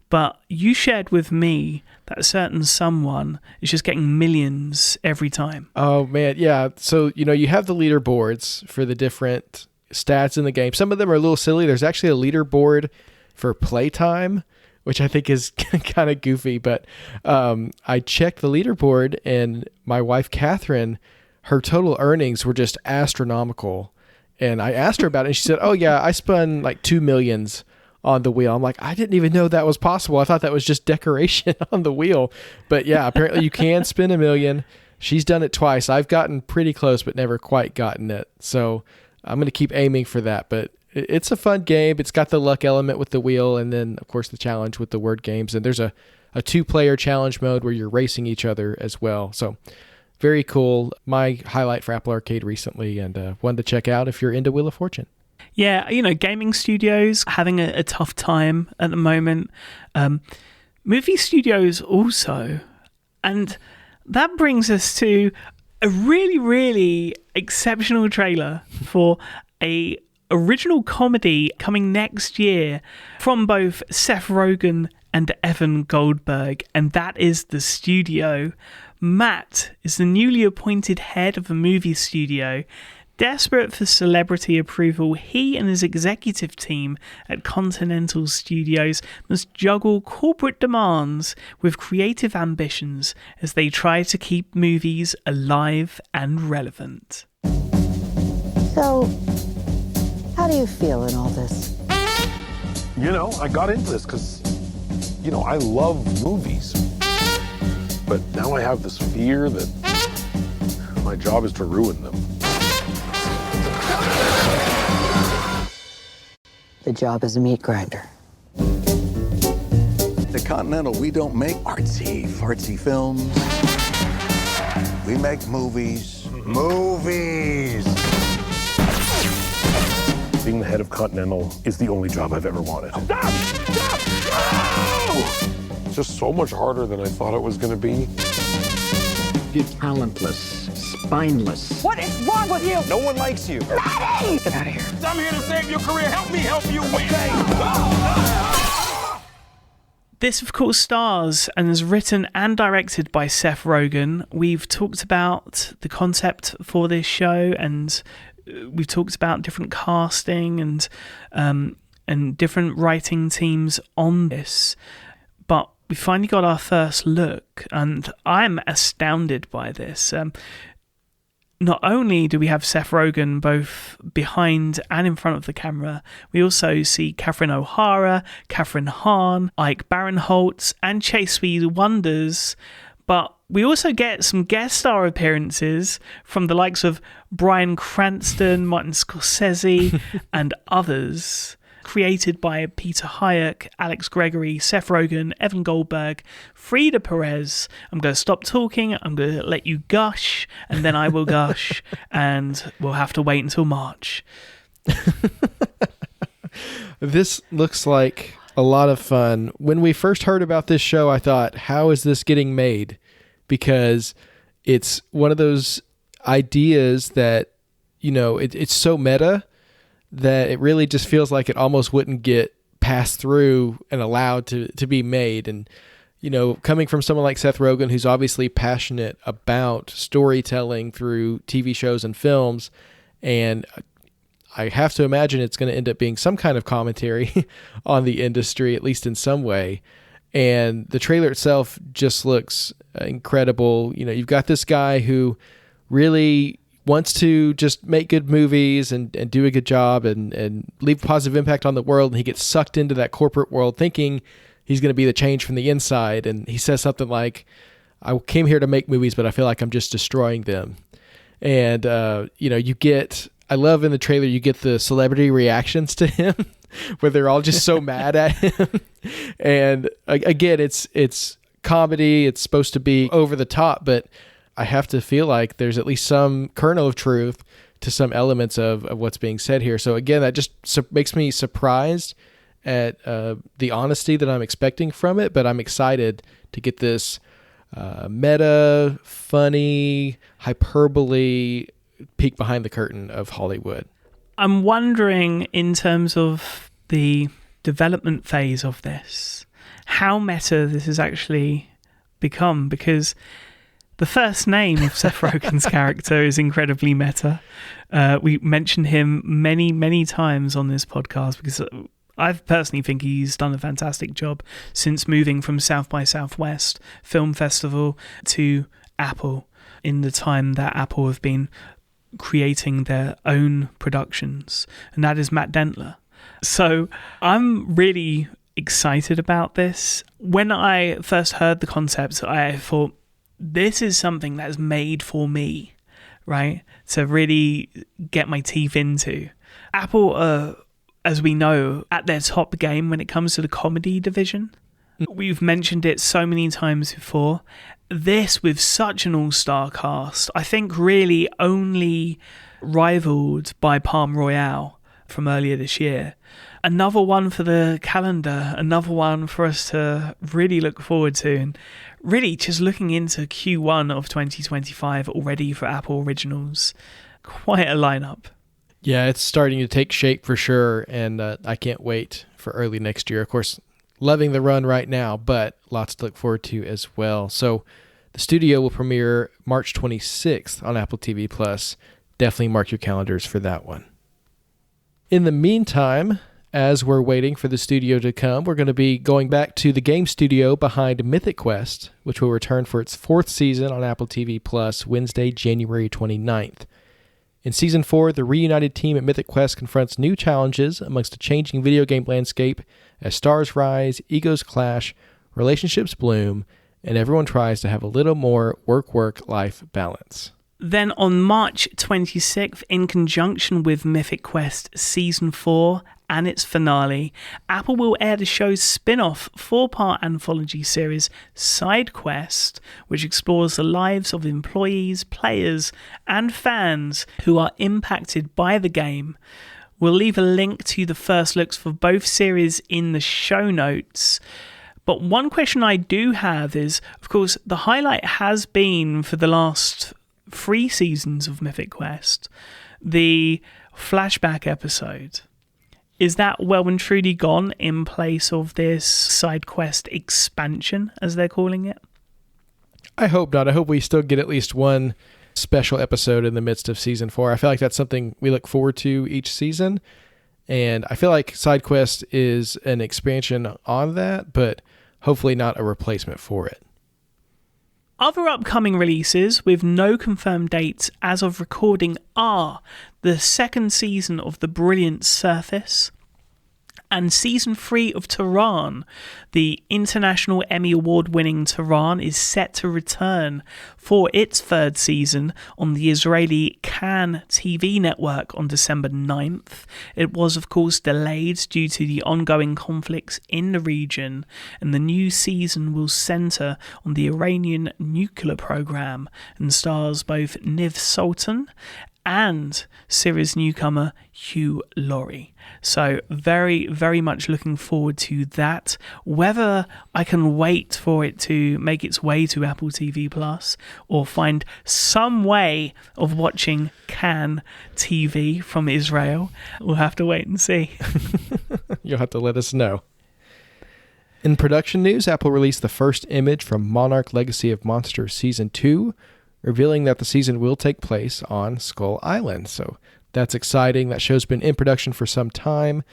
But you shared with me that a certain someone is just getting millions every time. Oh, man. Yeah. So, you have the leaderboards for the different stats in the game. Some of them are a little silly. There's actually a leaderboard for playtime, which I think is kind of goofy. But I checked the leaderboard, and my wife, Catherine, her total earnings were just astronomical. And I asked her about it, and she said, oh, yeah, I spun like 2 millions on the wheel. I'm like, I didn't even know that was possible. I thought that was just decoration on the wheel. But yeah, apparently you can spin $1 million. She's done it twice. I've gotten pretty close, but never quite gotten it. So I'm going to keep aiming for that. But it's a fun game. It's got the luck element with the wheel, and then, of course, the challenge with the word games. And there's a 2-player challenge mode where you're racing each other as well. So very cool. My highlight for Apple Arcade recently, and one to check out if you're into Wheel of Fortune. Yeah, gaming studios having a tough time at the moment. Movie studios also. And that brings us to a really, really exceptional trailer for a original comedy coming next year from both Seth Rogen and Evan Goldberg, and that is The Studio. Matt is the newly appointed head of a movie studio. Desperate for celebrity approval, he and his executive team at Continental Studios must juggle corporate demands with creative ambitions as they try to keep movies alive and relevant. So, how do you feel in all this? I got into this because, I love movies. But now I have this fear that my job is to ruin them. The job is a meat grinder. At Continental, we don't make artsy films. We make movies. Movies! Being the head of Continental is the only job I've ever wanted. Stop! No! It's just so much harder than I thought it was going to be. You're talentless, spineless. What is wrong with you? No one likes you. Daddy! Get out of here. I'm here to save your career. Help me help you win. This, of course, stars and is written and directed by Seth Rogen. We've talked about the concept for this show, and we've talked about different casting and different writing teams on this. But we finally got our first look, and I'm astounded by this. Not only do we have Seth Rogen both behind and in front of the camera, we also see Catherine O'Hara, Catherine Hahn, Ike Barinholtz, and Chase Speed Wonders. But we also get some guest star appearances from the likes of Bryan Cranston, Martin Scorsese, and others. Created by Peter Hayek, Alex Gregory, Seth Rogen, Evan Goldberg, Frida Perez. I'm going to stop talking, I'm going to let you gush, and then I will gush, and we'll have to wait until March. This looks like a lot of fun. When we first heard about this show, I thought, how is this getting made? Because it's one of those ideas that, it's so meta that it really just feels like it almost wouldn't get passed through and allowed to be made. And, coming from someone like Seth Rogen, who's obviously passionate about storytelling through TV shows and films, and I have to imagine it's going to end up being some kind of commentary on the industry, at least in some way. And the trailer itself just looks incredible. You've got this guy who really wants to just make good movies and do a good job and leave a positive impact on the world. And he gets sucked into that corporate world thinking he's going to be the change from the inside. And he says something like, I came here to make movies, but I feel like I'm just destroying them. And, I love in the trailer, you get the celebrity reactions to him where they're all just so mad at him. And again, it's comedy. It's supposed to be over the top, but I have to feel like there's at least some kernel of truth to some elements of what's being said here. So again, that just makes me surprised at the honesty that I'm expecting from it, but I'm excited to get this meta, funny, hyperbole peek behind the curtain of Hollywood. I'm wondering, in terms of the development phase of this, how meta this has actually become, because the first name of Seth Rogen's character is incredibly meta. We mentioned him many, many times on this podcast because I personally think he's done a fantastic job since moving from South by Southwest Film Festival to Apple, in the time that Apple have been creating their own productions, and that is Matt Dentler. So I'm really excited about this. When I first heard the concept, I thought, this is something that's made for me, right? To really get my teeth into. Apple, as we know, at their top game when it comes to the comedy division. We've mentioned it so many times before. This, with such an all-star cast, I think really only rivaled by Palm Royale from earlier this year. Another one for the calendar, another one for us to really look forward to, and really just looking into Q1 of 2025 already for Apple Originals. Quite a lineup. Yeah, it's starting to take shape for sure, and I can't wait for early next year. Of course, loving the run right now, but lots to look forward to as well. So the studio will premiere March 26th on Apple TV+. Definitely mark your calendars for that one. In the meantime, as we're waiting for the studio to come, we're going to be going back to the game studio behind Mythic Quest, which will return for its 4th season on Apple TV+, Wednesday, January 29th. In Season 4, the reunited team at Mythic Quest confronts new challenges amongst a changing video game landscape as stars rise, egos clash, relationships bloom, and everyone tries to have a little more work-life balance. Then on March 26th, in conjunction with Mythic Quest Season 4 and its finale, Apple will air the show's spin-off 4-part anthology series Side Quest, which explores the lives of employees, players, and fans who are impacted by the game. We'll leave a link to the first looks for both series in the show notes. But one question I do have is, of course, the highlight has been for the last 3 seasons of Mythic Quest, the flashback episode. Is that well and truly gone in place of this side quest expansion, as they're calling it? I hope not. I hope we still get at least one special episode in the midst of Season 4. I feel like that's something we look forward to each season, and I feel like side quest is an expansion on that, but hopefully not a replacement for it. Other upcoming releases with no confirmed dates as of recording are the 2nd season of The Brilliant Surface and Season 3 of Tehran. The international Emmy Award-winning Tehran is set to return for its 3rd season on the Israeli Kan TV network on December 9th. It was, of course, delayed due to the ongoing conflicts in the region, and the new season will centre on the Iranian nuclear program and stars both Niv Sultan and series newcomer Hugh Laurie. So very, very much looking forward to that. Whether I can wait for it to make its way to Apple TV Plus or find some way of watching Kan TV from Israel, we'll have to wait and see. You'll have to let us know. In production news, Apple released the first image from Monarch Legacy of Monsters Season 2, revealing that the season will take place on Skull Island. So that's exciting. That show's been in production for some time,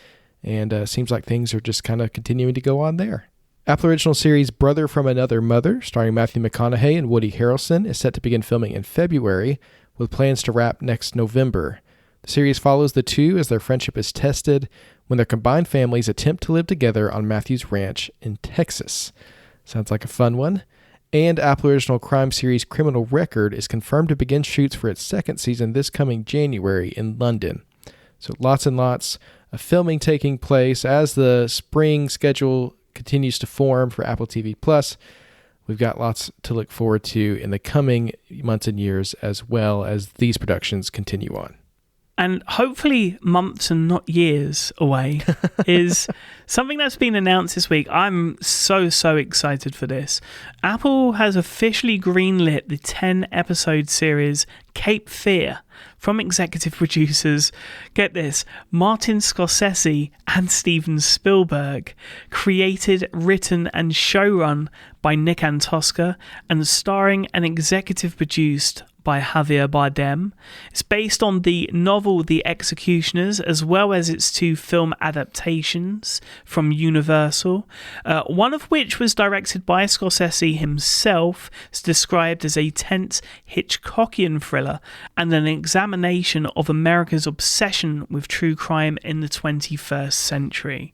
and seems like things are just kind of continuing to go on there. Apple Original series Brother from Another Mother, starring Matthew McConaughey and Woody Harrelson, is set to begin filming in February, with plans to wrap next November. The series follows the two as their friendship is tested when their combined families attempt to live together on Matthew's ranch in Texas. Sounds like a fun one. And Apple Original crime series Criminal Record is confirmed to begin shoots for its 2nd season this coming January in London. So lots and lots of filming taking place as the spring schedule continues to form for Apple TV+. We've got lots to look forward to in the coming months and years as well as these productions continue on. And hopefully months and not years away is something that's been announced this week. I'm so excited for this. Apple has officially greenlit the 10-episode series Cape Fear from executive producers, get this, Martin Scorsese and Steven Spielberg, created, written and showrun by Nick Antosca, and starring and executive produced by Javier Bardem. It's based on the novel The Executioners, as well as its 2 film adaptations from Universal, one of which was directed by Scorsese himself. It's described as a tense Hitchcockian thriller and an examination of America's obsession with true crime in the 21st century.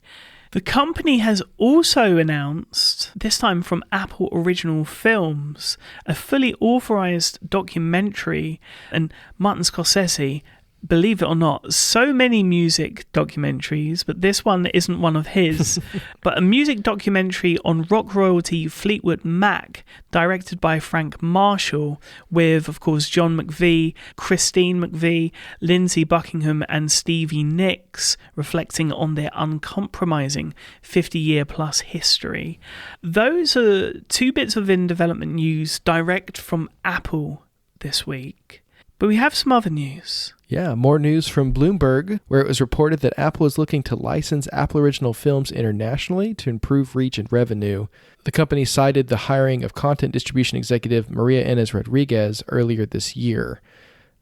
The company has also announced, this time from Apple Original Films, a fully authorized documentary. And Martin Scorsese, believe it or not, so many music documentaries, but this one isn't one of his, but a music documentary on rock royalty Fleetwood Mac, directed by Frank Marshall, with, of course, John McVie, Christine McVie, Lindsey Buckingham, and Stevie Nicks, reflecting on their uncompromising 50-year-plus history. Those are 2 bits of in-development news direct from Apple this week. But we have some other news. Yeah, more news from Bloomberg, where it was reported that Apple is looking to license Apple Original films internationally to improve reach and revenue. The company cited the hiring of content distribution executive Maria Inez Rodriguez earlier this year.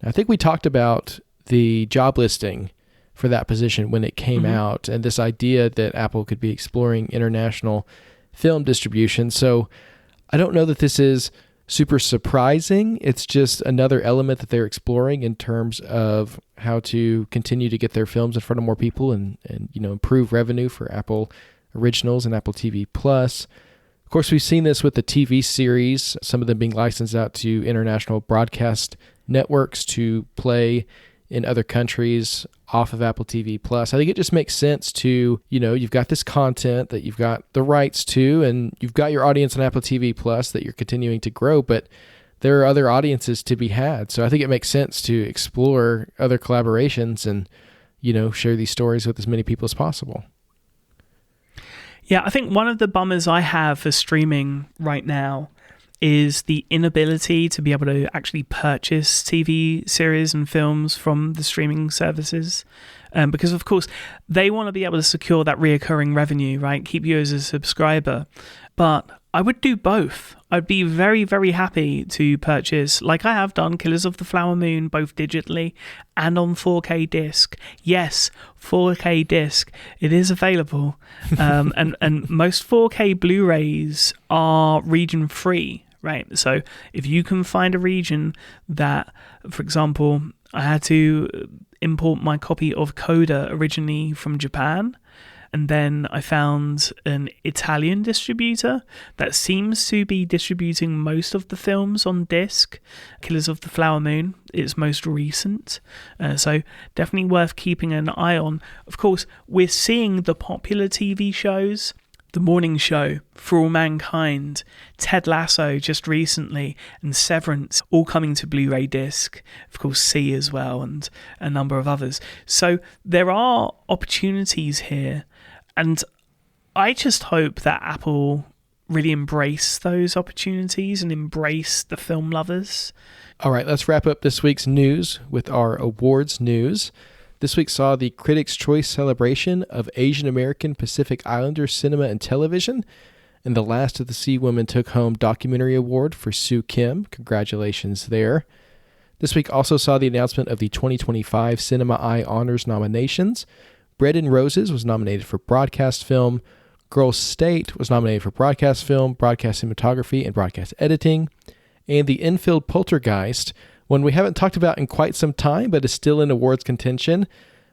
Now, I think we talked about the job listing for that position when it came out, and this idea that Apple could be exploring international film distribution. So I don't know that this is super surprising. It's just another element that they're exploring in terms of how to continue to get their films in front of more people and improve revenue for Apple Originals and Apple TV Plus. Of course, we've seen this with the TV series, some of them being licensed out to international broadcast networks to play in other countries off of Apple TV Plus. I think it just makes sense to, you've got this content that you've got the rights to, and you've got your audience on Apple TV Plus that you're continuing to grow, but there are other audiences to be had. So I think it makes sense to explore other collaborations and, share these stories with as many people as possible. Yeah, I think one of the bummers I have for streaming right now is the inability to be able to actually purchase TV series and films from the streaming services. Because, of course, they want to be able to secure that reoccurring revenue, right? Keep you as a subscriber. But I would do both. I'd be very, very happy to purchase, like I have done, Killers of the Flower Moon, both digitally and on 4K disc. Yes, 4K disc. It is available. And most 4K Blu-rays are region free. Right, so if you can find a region that, for example, I had to import my copy of Coda originally from Japan, and then I found an Italian distributor that seems to be distributing most of the films on disc. Killers of the Flower Moon is most recent, so definitely worth keeping an eye on. Of course, we're seeing the popular TV shows, The Morning Show, For All Mankind, Ted Lasso just recently, and Severance, all coming to Blu-ray disc. Of course, C as well, and a number of others. So there are opportunities here, and I just hope that Apple really embrace those opportunities and embrace the film lovers. All right, let's wrap up this week's news with our awards news. This week saw the Critics' Choice celebration of Asian American Pacific Islander cinema and television, and The Last of the Sea Women took home Documentary Award for Sue Kim. Congratulations there. This week also saw the announcement of the 2025 Cinema Eye Honors nominations. Bread and Roses was nominated for Broadcast Film. Girls State was nominated for Broadcast Film, Broadcast Cinematography, and Broadcast Editing. And The Enfield Poltergeist, one we haven't talked about in quite some time, but is still in awards contention,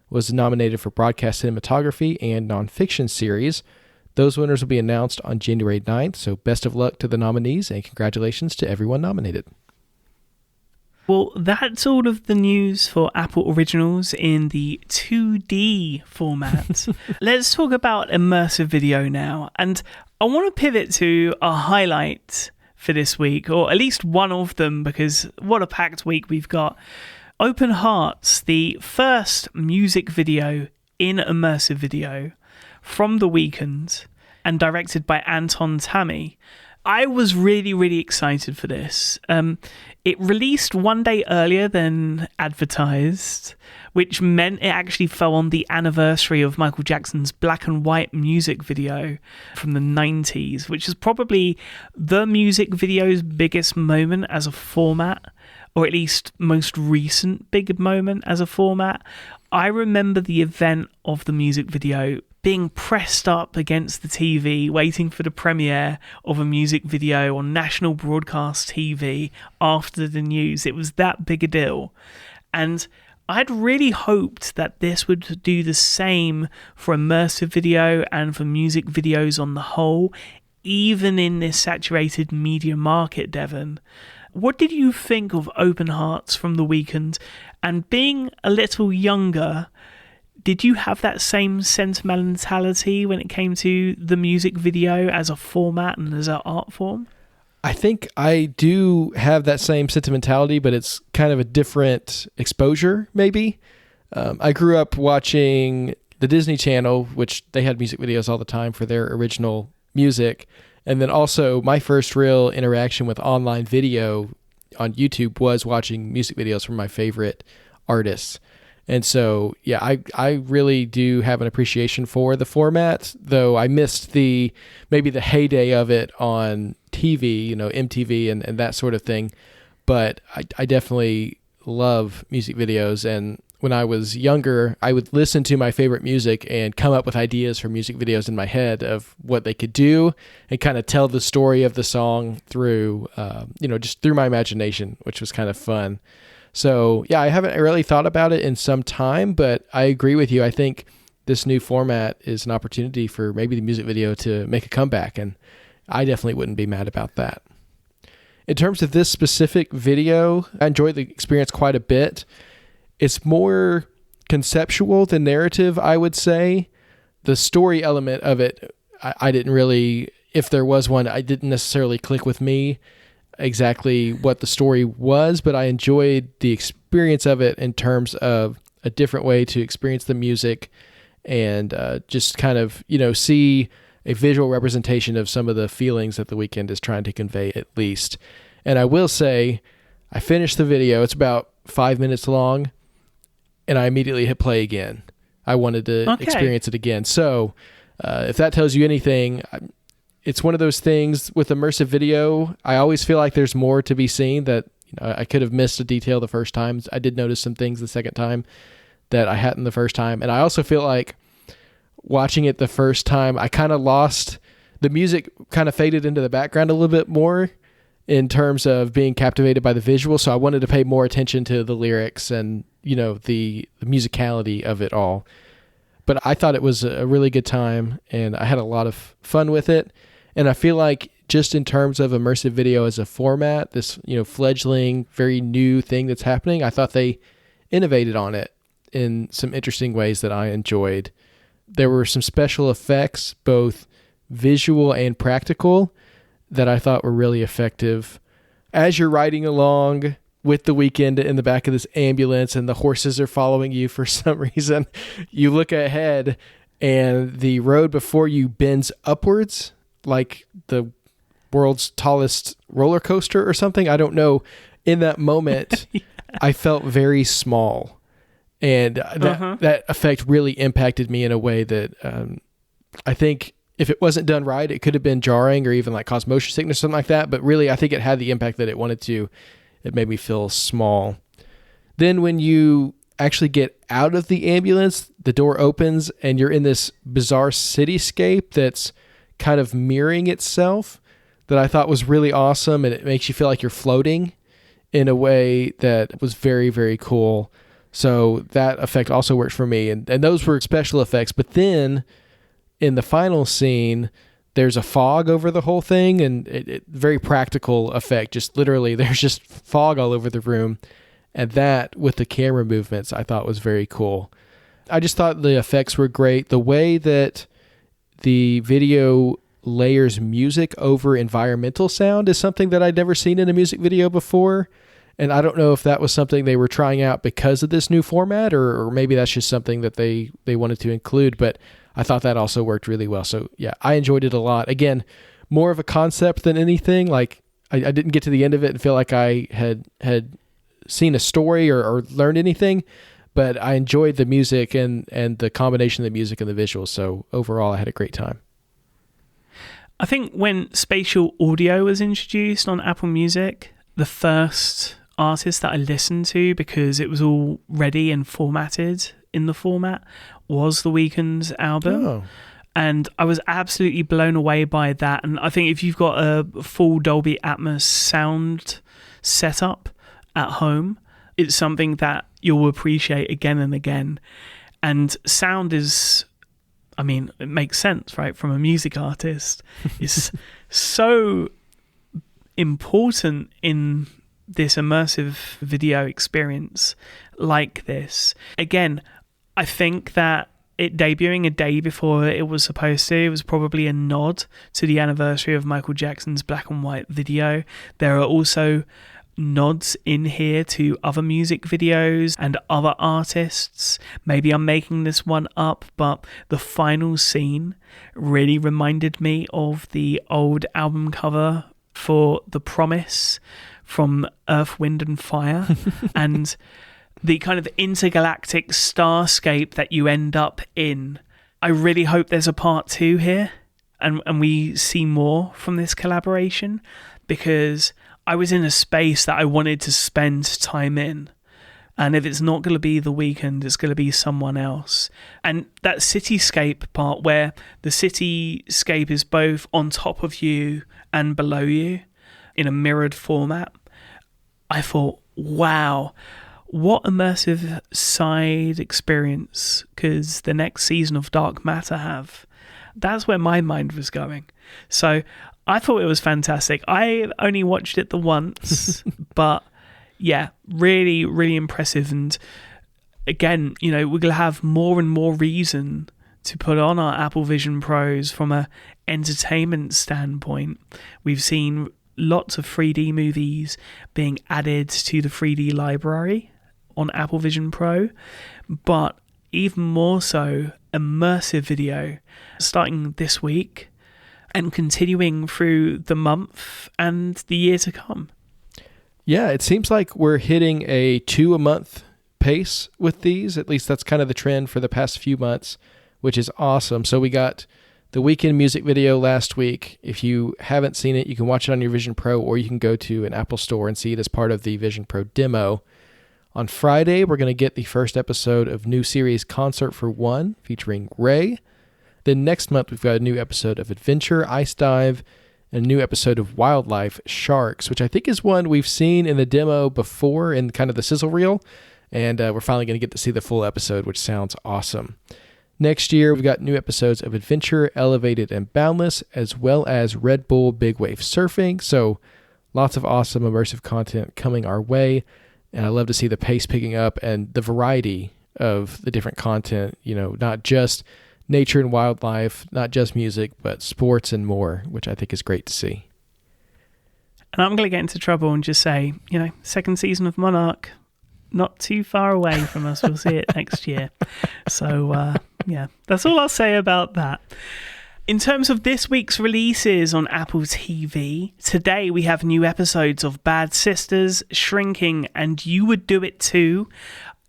was nominated for Broadcast Cinematography and Nonfiction Series. Those winners will be announced on January 9th, so best of luck to the nominees and congratulations to everyone nominated. Well, that's all of the news for Apple Originals in the 2D format. Let's talk about immersive video now. And I want to pivot to a highlight for this week, or at least one of them, because what a packed week we've got. Open Hearts, the first music video in immersive video from The Weeknd and directed by Anton Tami. I was really, really excited for this. It released one day earlier than advertised, which meant it actually fell on the anniversary of Michael Jackson's Black and White music video from the 90s, which is probably the music video's biggest moment as a format or at least most recent big moment as a format. I remember the event of the music video being pressed up against the TV, waiting for the premiere of a music video on national broadcast TV after the news. It was that big a deal. And I'd really hoped that this would do the same for immersive video and for music videos on the whole, even in this saturated media market, Devon. What did you think of Open Hearts from The Weeknd? And being a little younger, did you have that same sentimentality when it came to the music video as a format and as an art form? I think I do have that same sentimentality, but it's kind of a different exposure, maybe. I grew up watching the Disney Channel, which they had music videos all the time for their original music. And then also my first real interaction with online video on YouTube was watching music videos from my favorite artists. And so, yeah, I really do have an appreciation for the format, though I missed maybe the heyday of it on TV, MTV and that sort of thing. But I definitely love music videos. And when I was younger, I would listen to my favorite music and come up with ideas for music videos in my head of what they could do and kind of tell the story of the song through, just through my imagination, which was kind of fun. So, yeah, I haven't really thought about it in some time, but I agree with you. I think this new format is an opportunity for maybe the music video to make a comeback, and I definitely wouldn't be mad about that. In terms of this specific video, I enjoyed the experience quite a bit. It's more conceptual than narrative, I would say. The story element of it, I didn't really, if there was one, I didn't necessarily click with me exactly what the story was, but I enjoyed the experience of it in terms of a different way to experience the music and just kind of, see a visual representation of some of the feelings that The Weeknd is trying to convey, at least. And I will say, I finished the video. It's about 5 minutes long, and I immediately hit play again. I wanted to experience it again. So if that tells you anything, it's one of those things with immersive video. I always feel like there's more to be seen that I could have missed a detail the first time. I did notice some things the second time that I hadn't the first time. And I also feel like watching it the first time, I kind of lost the music, kind of faded into the background a little bit more in terms of being captivated by the visual. So I wanted to pay more attention to the lyrics and, the musicality of it all. But I thought it was a really good time, and I had a lot of fun with it. And I feel like just in terms of immersive video as a format, this, fledgling, very new thing that's happening, I thought they innovated on it in some interesting ways that I enjoyed. There were some special effects, both visual and practical, that I thought were really effective. As you're riding along with The Weeknd in the back of this ambulance and the horses are following you for some reason, you look ahead and the road before you bends upwards like the world's tallest roller coaster or something. I don't know. In that moment, yeah. I felt very small. And that effect really impacted me in a way that I think if it wasn't done right, it could have been jarring or even like cause motion sickness or something like that. But really, I think it had the impact that it wanted to. It made me feel small. Then when you actually get out of the ambulance, the door opens and you're in this bizarre cityscape that's kind of mirroring itself that I thought was really awesome. And it makes you feel like you're floating in a way that was very, very cool. So that effect also worked for me. And those were special effects. But then in the final scene, there's a fog over the whole thing, and it very practical effect. Just literally, there's just fog all over the room. And that, with the camera movements, I thought was very cool. I just thought the effects were great. The way that the video layers music over environmental sound is something that I'd never seen in a music video before. And I don't know if that was something they were trying out because of this new format, or maybe that's just something that they wanted to include. But I thought that also worked really well. So yeah, I enjoyed it a lot. Again, more of a concept than anything. Like I didn't get to the end of it and feel like I had seen a story or learned anything, but I enjoyed the music and the combination of the music and the visuals. So overall, I had a great time. I think when spatial audio was introduced on Apple Music, the first artist that I listened to because it was all ready and formatted in the format was the Weeknd's album. Oh. And I was absolutely blown away by that. And I think if you've got a full Dolby Atmos sound setup at home, it's something that you'll appreciate again and again. And sound is, I mean, it makes sense, right? From a music artist. It's so important in this immersive video experience like this. Again, I think that it debuting a day before it was supposed to, it was probably a nod to the anniversary of Michael Jackson's black and white video. There are also nods in here to other music videos and other artists. Maybe I'm making this one up, but the final scene really reminded me of the old album cover for The Promise from Earth, Wind and Fire. And the kind of intergalactic starscape that you end up in. I really hope there's a part 2 here and we see more from this collaboration, because I was in a space that I wanted to spend time in. And if it's not going to be The Weeknd, it's going to be someone else. And that cityscape part where the cityscape is both on top of you and below you in a mirrored format, I thought, wow, what immersive side experience could the next season of Dark Matter have? That's where my mind was going. So I thought it was fantastic. I only watched it the once, but yeah, really, really impressive. And again, you know, we're going to have more and more reason to put on our Apple Vision Pros from a entertainment standpoint. We've seen lots of 3D movies being added to the 3D library on Apple Vision Pro, but even more so immersive video starting this week and continuing through the month and the year to come. Yeah, it seems like we're hitting a 2 a month pace with these. At least that's kind of the trend for the past few months, which is awesome. So we got the Weeknd music video last week. If you haven't seen it, you can watch it on your Vision Pro, or you can go to an Apple store and see it as part of the Vision Pro demo. On Friday, we're going to get the first episode of new series Concert for One featuring Ray. Then next month, we've got a new episode of Adventure, Ice Dive, and a new episode of Wildlife, Sharks, which I think is one we've seen in the demo before in kind of the sizzle reel. And we're finally going to get to see the full episode, which sounds awesome. Next year, we've got new episodes of Adventure, Elevated, and Boundless, as well as Red Bull Big Wave Surfing. So lots of awesome immersive content coming our way. And I love to see the pace picking up and the variety of the different content, you know, not just nature and wildlife, not just music, but sports and more, which I think is great to see. And I'm going to get into trouble and just say, you know, second season of Monarch, not too far away from us. We'll see it next year. So, yeah, that's all I'll say about that. In terms of this week's releases on Apple TV, today we have new episodes of Bad Sisters, Shrinking, and You Would Do It Too.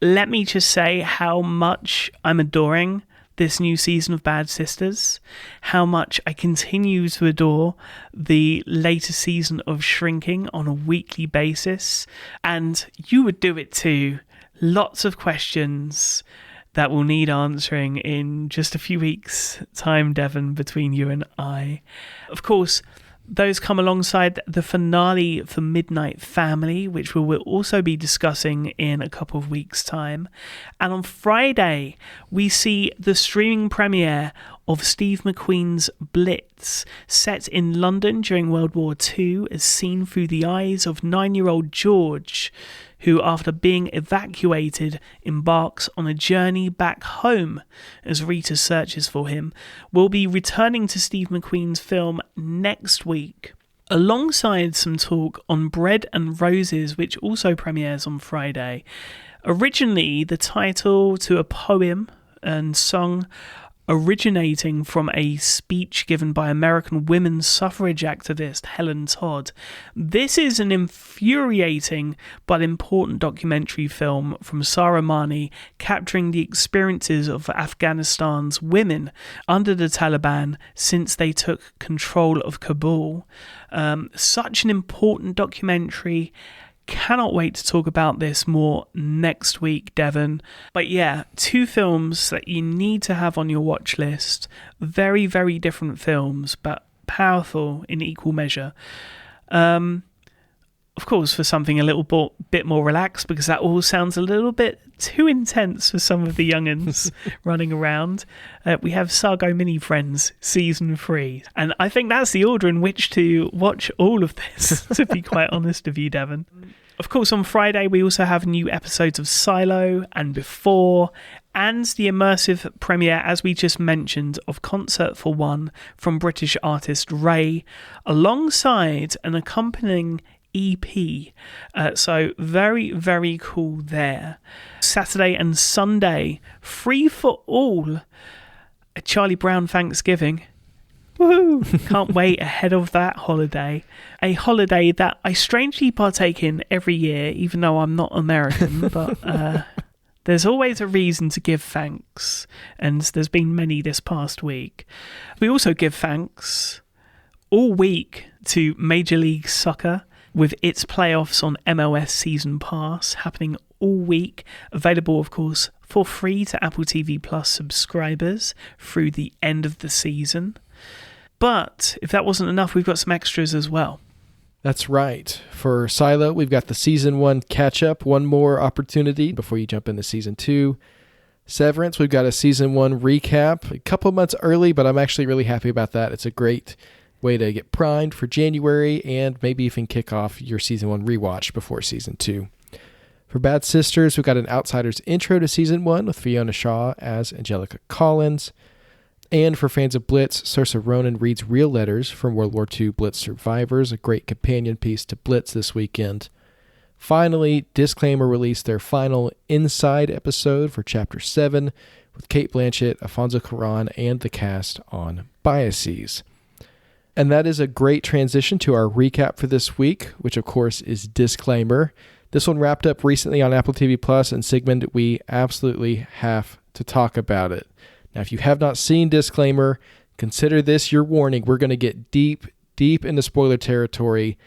Let me just say how much I'm adoring this new season of Bad Sisters, how much I continue to adore the later season of Shrinking on a weekly basis, and You Would Do It Too. Lots of questions that will need answering in just a few weeks' time, Devon, between you and I. Of course, those come alongside the finale for Midnight Family, which we will also be discussing in a couple of weeks' time. And on Friday, we see the streaming premiere of Steve McQueen's Blitz, set in London during World War II, as seen through the eyes of 9-year-old George, who, after being evacuated, embarks on a journey back home as Rita searches for him. We'll be returning to Steve McQueen's film next week, alongside some talk on Bread and Roses, which also premieres on Friday. Originally, the title to a poem and song originating from a speech given by American women's suffrage activist Helen Todd. This is an infuriating but important documentary film from Sarah Marni, capturing the experiences of Afghanistan's women under the Taliban since they took control of Kabul. Such an important documentary. cannot wait to talk about this more next week, Devon. But yeah, 2 films that you need to have on your watch list. Very, very different films, but powerful in equal measure. Of course, for something a little bit more relaxed, because that all sounds a little bit too intense for some of the young'uns running around. We have Sargo Mini Friends Season 3. And I think that's the order in which to watch all of this, to be quite honest with you, Devon. Of course, on Friday, we also have new episodes of Silo and Before, and the immersive premiere, as we just mentioned, of Concert for One from British artist Ray, alongside an accompanying EP. So very, very cool there. Saturday and Sunday, free for all. A Charlie Brown Thanksgiving. Woohoo! Can't wait ahead of that holiday. A holiday that I strangely partake in every year, even though I'm not American, but there's always a reason to give thanks, and there's been many this past week. We also give thanks all week to Major League Soccer, with its playoffs on MLS Season Pass happening all week, available of course for free to Apple TV Plus subscribers through the end of the season. But if that wasn't enough, we've got some extras as well. That's right. For Silo, we've got the Season 1 catch-up, one more opportunity before you jump into Season 2. Severance, we've got a Season 1 recap, a couple months early, but I'm actually really happy about that. It's a great way to get primed for January and maybe even kick off your Season 1 rewatch before Season 2. For Bad Sisters, we've got an outsider's intro to Season 1 with Fiona Shaw as Angelica Collins. And for fans of Blitz, Saoirse Ronan reads Real Letters from World War II Blitz survivors, a great companion piece to Blitz this weekend. Finally, Disclaimer released their final Inside episode for Chapter 7 with Cate Blanchett, Alfonso Cuarón, and the cast on Biases. And that is a great transition to our recap for this week, which of course is Disclaimer. This one wrapped up recently on Apple TV Plus, and Sigmund, we absolutely have to talk about it. Now, if you have not seen Disclaimer, consider this your warning. We're going to get deep into spoiler territory.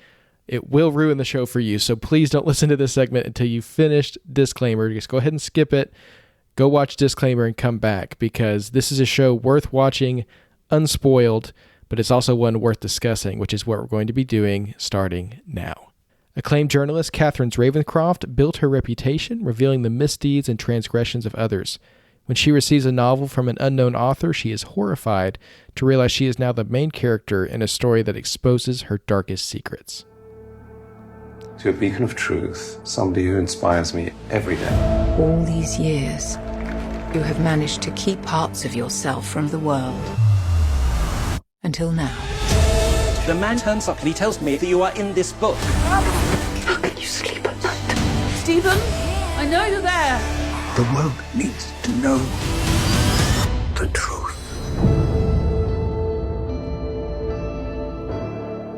It will ruin the show for you, so please don't listen to this segment until you've finished Disclaimer. Just go ahead and skip it. Go watch Disclaimer and come back, because this is a show worth watching unspoiled, but it's also one worth discussing, which is what we're going to be doing starting now. Acclaimed journalist Catherine Ravenscroft built her reputation revealing the misdeeds and transgressions of others. When she receives a novel from an unknown author, she is horrified to realize she is now the main character in a story that exposes her darkest secrets. To a beacon of truth, somebody who inspires me every day. All these years, you have managed to keep parts of yourself from the world. Until now. The man turns up and he tells me that you are in this book. How can you sleep at night? Stephen, I know you're there. The world needs to know the truth.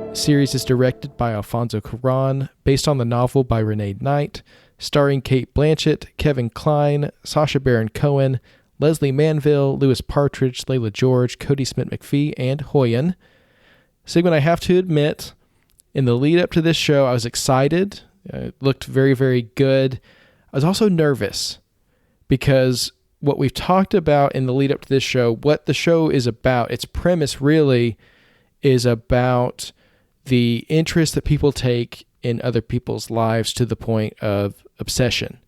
The series is directed by Alfonso Cuarón, based on the novel by Renee Knight, starring Cate Blanchett, Kevin Kline, Sacha Baron Cohen, Leslie Manville, Louis Partridge, Layla George, Cody Smith-McPhee, and Hoyen. Sigmund, I have to admit, in the lead up to this show, I was excited. It looked very, very good. I was also nervous because what we've talked about in the lead up to this show, what the show is about, its premise really is about the interest that people take in other people's lives to the point of obsession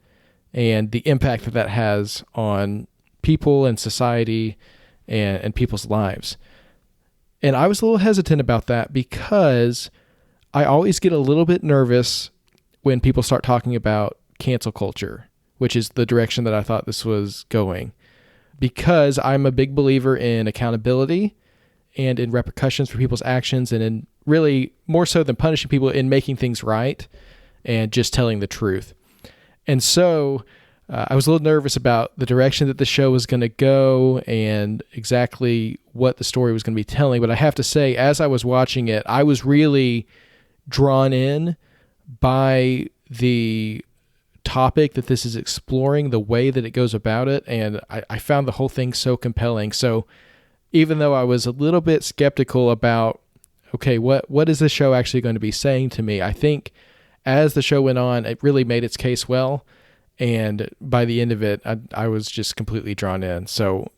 and the impact that that has on people and society and people's lives. And I was a little hesitant about that because I always get a little bit nervous when people start talking about cancel culture, which is the direction that I thought this was going, because I'm a big believer in accountability and in repercussions for people's actions, and in really more so than punishing people, in making things right and just telling the truth. And so I was a little nervous about the direction that the show was going to go and exactly what the story was going to be telling. But I have to say, as I was watching it, I was really drawn in by the topic that this is exploring, the way that it goes about it. And I found the whole thing so compelling. So even though I was a little bit skeptical about, okay, what is this show actually going to be saying to me? I think as the show went on, it really made its case well. And by the end of it, I was just completely drawn in. So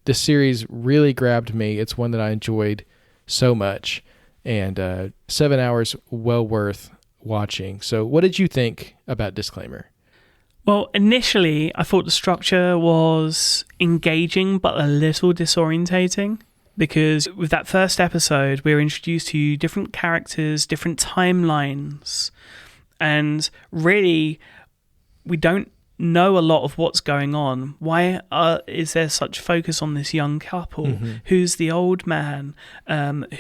this series really grabbed me. It's one that I enjoyed so much. And 7 hours well worth watching. So what did you think about Disclaimer? Well, initially, I thought the structure was engaging but a little disorientating, because with that first episode, we were introduced to different characters, different timelines, and really, we don't know a lot of what's going on. Why is there such focus on this young couple? Mm-hmm. Who's the old man?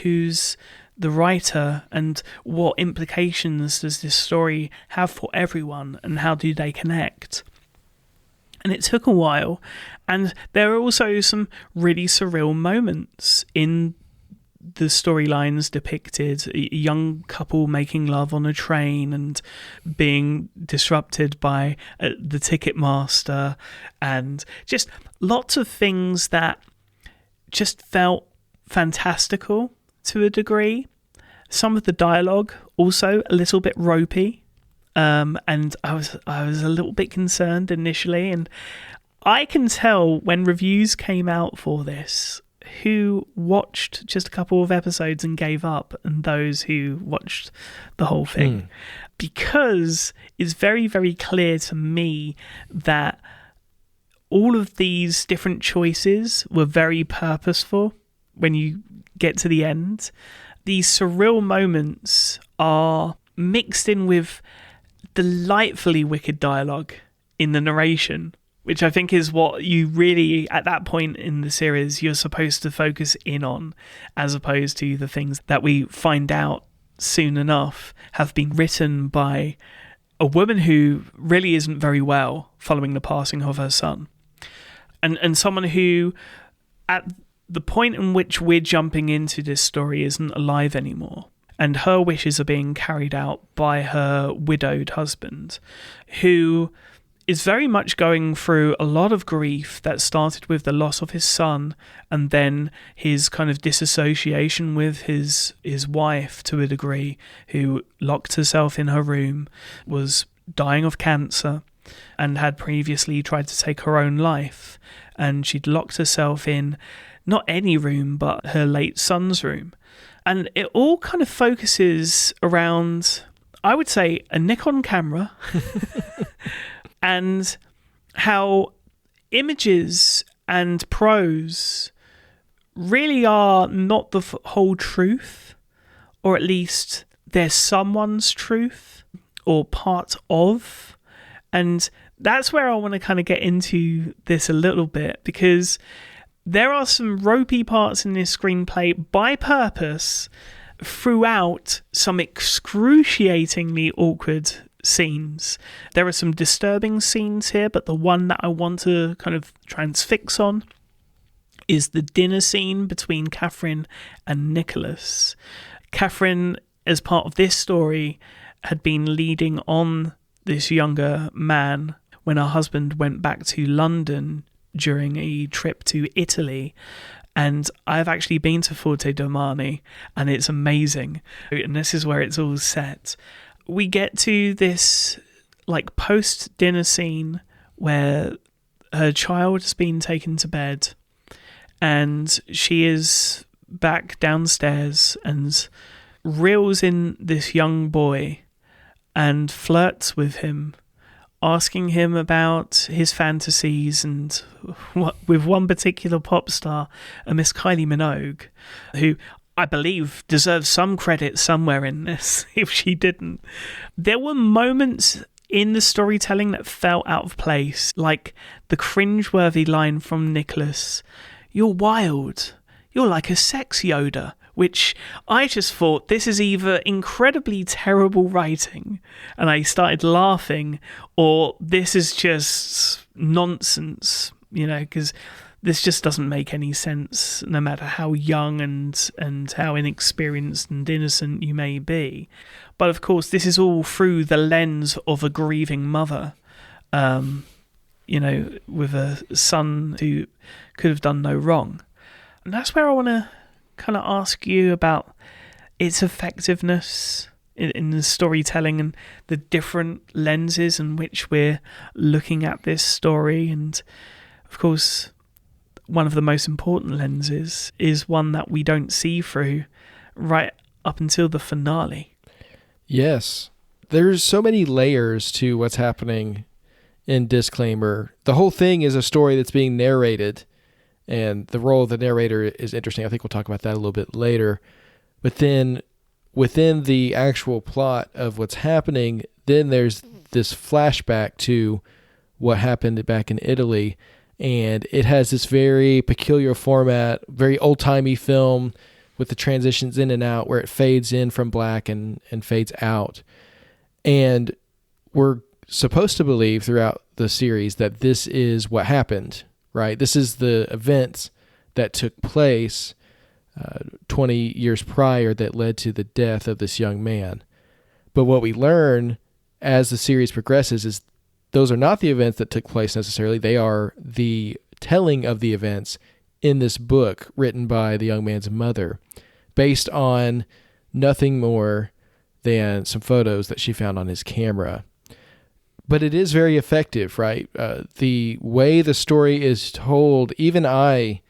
Who's the writer? And what implications does this story have for everyone? And how do they connect? And it took a while. And there are also some really surreal moments in the storylines depicted. A young couple making love on a train and being disrupted by the ticket master, and just lots of things that just felt fantastical to a degree. Some of the dialogue also a little bit ropey, and I was a little bit concerned initially, and I can tell when reviews came out for this who watched just a couple of episodes and gave up, and those who watched the whole thing. Because it's very, very clear to me that all of these different choices were very purposeful when you get to the end. These surreal moments are mixed in with delightfully wicked dialogue in the narration, which I think is what you really, at that point in the series, you're supposed to focus in on, as opposed to the things that we find out soon enough have been written by a woman who really isn't very well following the passing of her son. And someone who, at the point in which we're jumping into this story, isn't alive anymore. And her wishes are being carried out by her widowed husband, who is very much going through a lot of grief that started with the loss of his son, and then his kind of disassociation with his wife to a degree, who locked herself in her room, was dying of cancer, and had previously tried to take her own life. And she'd locked herself in not any room, but her late son's room. And it all kind of focuses around, I would say, a Nikon camera and how images and prose really are not the whole truth, or at least they're someone's truth or part of. And that's where I want to kind of get into this a little bit, because there are some ropey parts in this screenplay by purpose throughout some excruciatingly awkward scenes. There are some disturbing scenes here, but the one that I want to kind of transfix on is the dinner scene between Catherine and Nicholas. Catherine, as part of this story, had been leading on this younger man when her husband went back to London during a trip to Italy. And I've actually been to Forte Domani, and it's amazing. And this is where it's all set. We get to this like post-dinner scene where her child has been taken to bed, and she is back downstairs and reels in this young boy and flirts with him, asking him about his fantasies, and with one particular pop star, a Miss Kylie Minogue, who I believe deserves some credit somewhere in this, if she didn't. There were moments in the storytelling that felt out of place, like the cringeworthy line from Nicholas, "You're wild. You're like a sex Yoda," which I just thought, this is either incredibly terrible writing, and I started laughing, or this is just nonsense, because this just doesn't make any sense, no matter how young and how inexperienced and innocent you may be. But of course, this is all through the lens of a grieving mother, with a son who could have done no wrong. And that's where I want to kind of ask you about its effectiveness in the storytelling and the different lenses in which we're looking at this story. And of course, one of the most important lenses is one that we don't see through right up until the finale. Yes. There's so many layers to what's happening in Disclaimer. The whole thing is a story that's being narrated, and the role of the narrator is interesting. I think we'll talk about that a little bit later. But then within the actual plot of what's happening, then there's this flashback to what happened back in Italy, and it has this very peculiar format, very old-timey film with the transitions in and out where it fades in from black and fades out. And we're supposed to believe throughout the series that this is what happened, right? This is the events that took place 20 years prior that led to the death of this young man. But what we learn as the series progresses is those are not the events that took place necessarily. They are the telling of the events in this book written by the young man's mother, based on nothing more than some photos that she found on his camera. But it is very effective, right? The way the story is told, even I,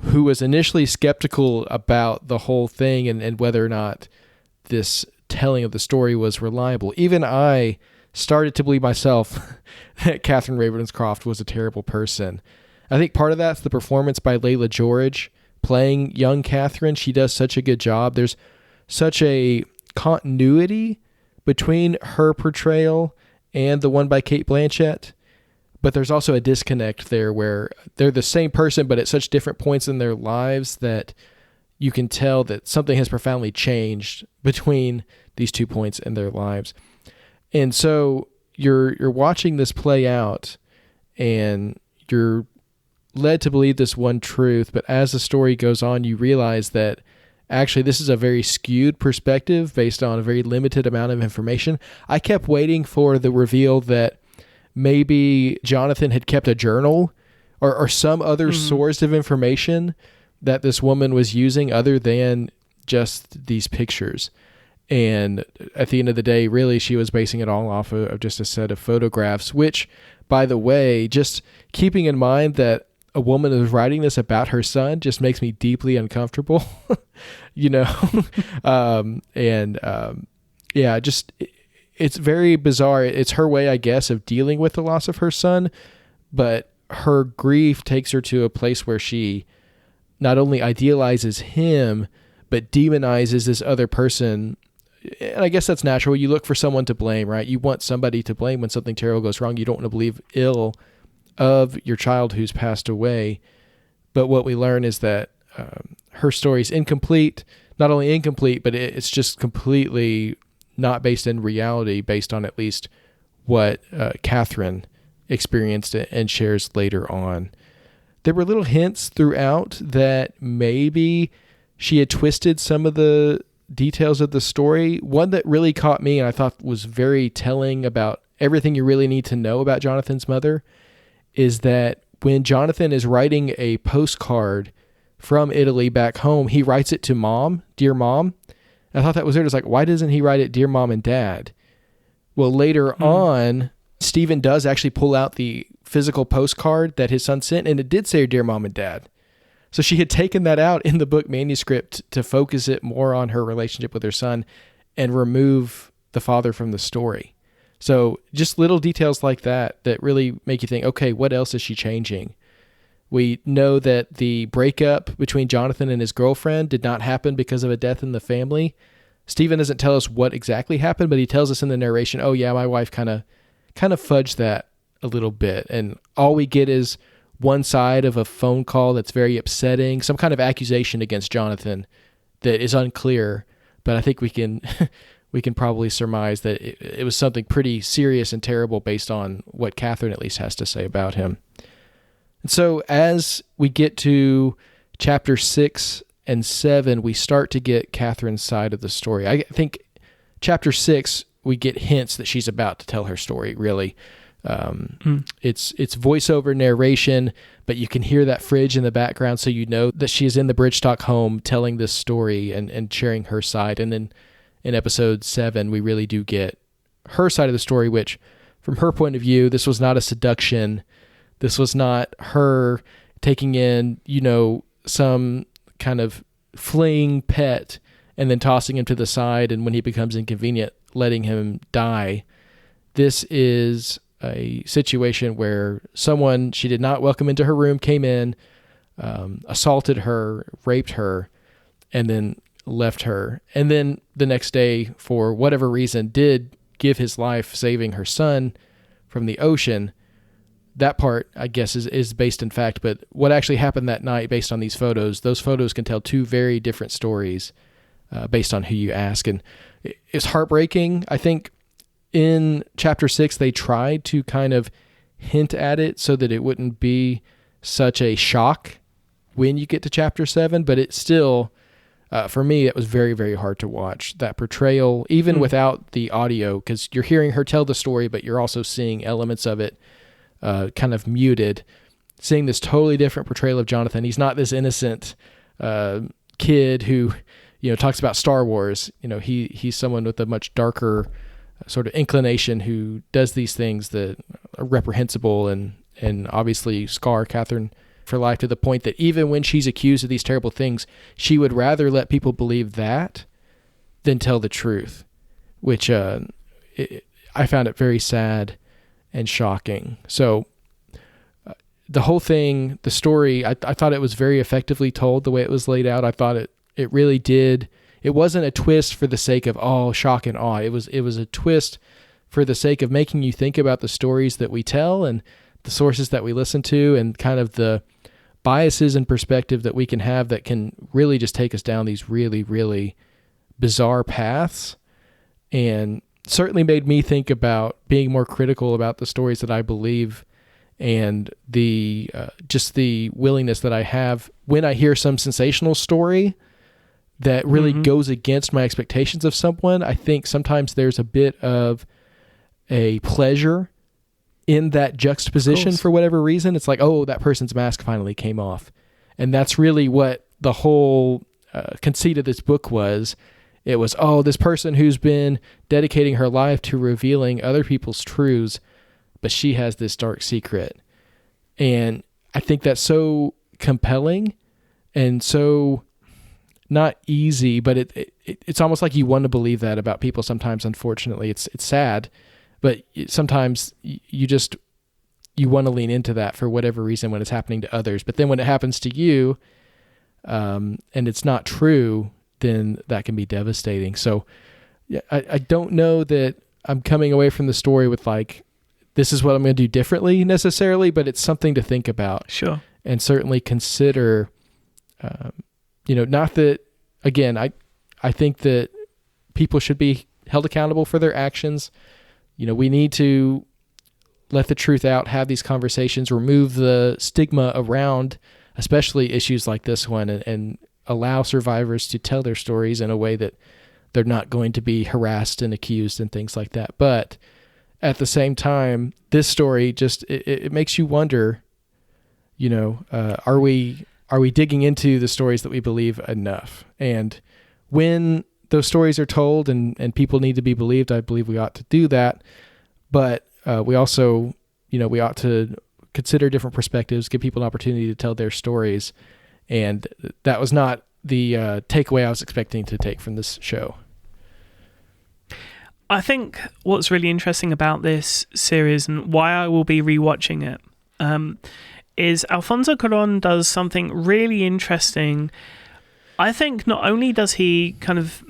who was initially skeptical about the whole thing and whether or not this telling of the story was reliable, even I started to believe myself that Catherine Ravenscroft was a terrible person. I think part of that's the performance by Layla George playing young Catherine. She does such a good job. There's such a continuity between her portrayal and the one by Cate Blanchett, but there's also a disconnect there where they're the same person, but at such different points in their lives that you can tell that something has profoundly changed between these 2 points in their lives. And so you're watching this play out, and you're led to believe this one truth, but as the story goes on, you realize that actually this is a very skewed perspective based on a very limited amount of information. I kept waiting for the reveal that maybe Jonathan had kept a journal or some other source of information that this woman was using other than just these pictures. And at the end of the day, really, she was basing it all off of just a set of photographs, which, by the way, just keeping in mind that a woman is writing this about her son just makes me deeply uncomfortable, you know? Just it's very bizarre. It's her way, I guess, of dealing with the loss of her son, but her grief takes her to a place where she not only idealizes him, but demonizes this other person. And I guess that's natural. You look for someone to blame, right? You want somebody to blame when something terrible goes wrong. You don't want to believe ill of your child who's passed away. But what we learn is that her story is incomplete, not only incomplete, but it's just completely not based in reality, based on at least what Catherine experienced and shares later on. There were little hints throughout that maybe she had twisted some of the details of the story. One that really caught me and I thought was very telling about everything you really need to know about Jonathan's mother is that when Jonathan is writing a postcard from Italy back home, he writes it to mom, dear mom. And I thought that was weird. It's like, why doesn't he write it dear mom and dad? Well, later on, Stephen does actually pull out the physical postcard that his son sent, and it did say dear mom and dad. So she had taken that out in the book manuscript to focus it more on her relationship with her son and remove the father from the story. So just little details like that really make you think, okay, what else is she changing? We know that the breakup between Jonathan and his girlfriend did not happen because of a death in the family. Stephen doesn't tell us what exactly happened, but he tells us in the narration, oh yeah, my wife kind of fudged that a little bit. And all we get is one side of a phone call that's very upsetting, some kind of accusation against Jonathan that is unclear, but I think we can probably surmise that it was something pretty serious and terrible based on what Catherine at least has to say about him. And so as we get to chapter 6 and 7, we start to get Catherine's side of the story. I think chapter 6, we get hints that she's about to tell her story, really. It's voiceover narration, but you can hear that fridge in the background, so you know that she is in the Bridgestock home telling this story and sharing her side. And then in episode 7, we really do get her side of the story, which from her point of view, this was not a seduction. This was not her taking in, some kind of fleeing pet and then tossing him to the side, and when he becomes inconvenient, letting him die. This is a situation where someone she did not welcome into her room came in, assaulted her, raped her, and then left her. And then the next day, for whatever reason, did give his life saving her son from the ocean. That part, I guess, is based in fact, but what actually happened that night based on these photos, those photos can tell two very different stories based on who you ask. And it's heartbreaking. I think in chapter 6, they tried to kind of hint at it so that it wouldn't be such a shock when you get to chapter 7, but it still, for me, it was very, very hard to watch. That portrayal, even without the audio, because you're hearing her tell the story, but you're also seeing elements of it kind of muted, seeing this totally different portrayal of Jonathan. He's not this innocent kid who, talks about Star Wars. He's someone with a much darker sort of inclination who does these things that are reprehensible and obviously scar Catherine for life, to the point that even when she's accused of these terrible things, she would rather let people believe that than tell the truth, which I found it very sad and shocking. So the whole thing, the story, I thought it was very effectively told the way it was laid out. I thought it really did. It wasn't a twist for the sake of shock and awe. It was a twist for the sake of making you think about the stories that we tell and the sources that we listen to, and kind of the biases and perspective that we can have that can really just take us down these really, really bizarre paths. And certainly made me think about being more critical about the stories that I believe, and the just the willingness that I have when I hear some sensational story that really goes against my expectations of someone. I think sometimes there's a bit of a pleasure in that juxtaposition for whatever reason. It's like, oh, that person's mask finally came off. And that's really what the whole conceit of this book was. It was, this person who's been dedicating her life to revealing other people's truths, but she has this dark secret. And I think that's so compelling and so not easy, but it's almost like you want to believe that about people sometimes. Unfortunately, it's sad, but sometimes you want to lean into that for whatever reason when it's happening to others. But then when it happens to you, and it's not true, then that can be devastating. So yeah, I don't know that I'm coming away from the story with like, this is what I'm going to do differently necessarily, but it's something to think about. Sure. And certainly consider, not that, again, I think that people should be held accountable for their actions. We need to let the truth out, have these conversations, remove the stigma around, especially issues like this one, and allow survivors to tell their stories in a way that they're not going to be harassed and accused and things like that. But at the same time, this story just, it makes you wonder, are we digging into the stories that we believe enough? And when those stories are told and people need to be believed, I believe we ought to do that. But we also, we ought to consider different perspectives, give people an opportunity to tell their stories. And that was not the takeaway I was expecting to take from this show. I think what's really interesting about this series and why I will be rewatching it is Alfonso Cuarón does something really interesting. I think not only does he kind of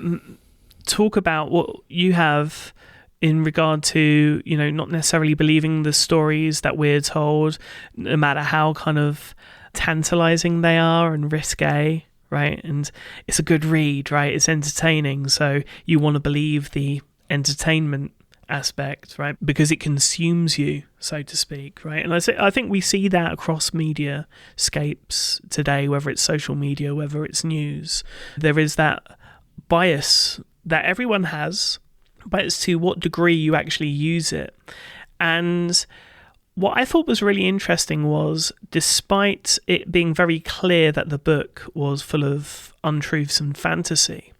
talk about what you have in regard to, not necessarily believing the stories that we're told, no matter how kind of tantalizing they are and risque, right? And it's a good read, right? It's entertaining, so you want to believe the entertainment aspect, right? Because it consumes you, so to speak, right? And I think we see that across media scapes today, whether it's social media, whether it's news. There is that bias that everyone has, but it's to what degree you actually use it. And what I thought was really interesting was, despite it being very clear that the book was full of untruths and fantasy,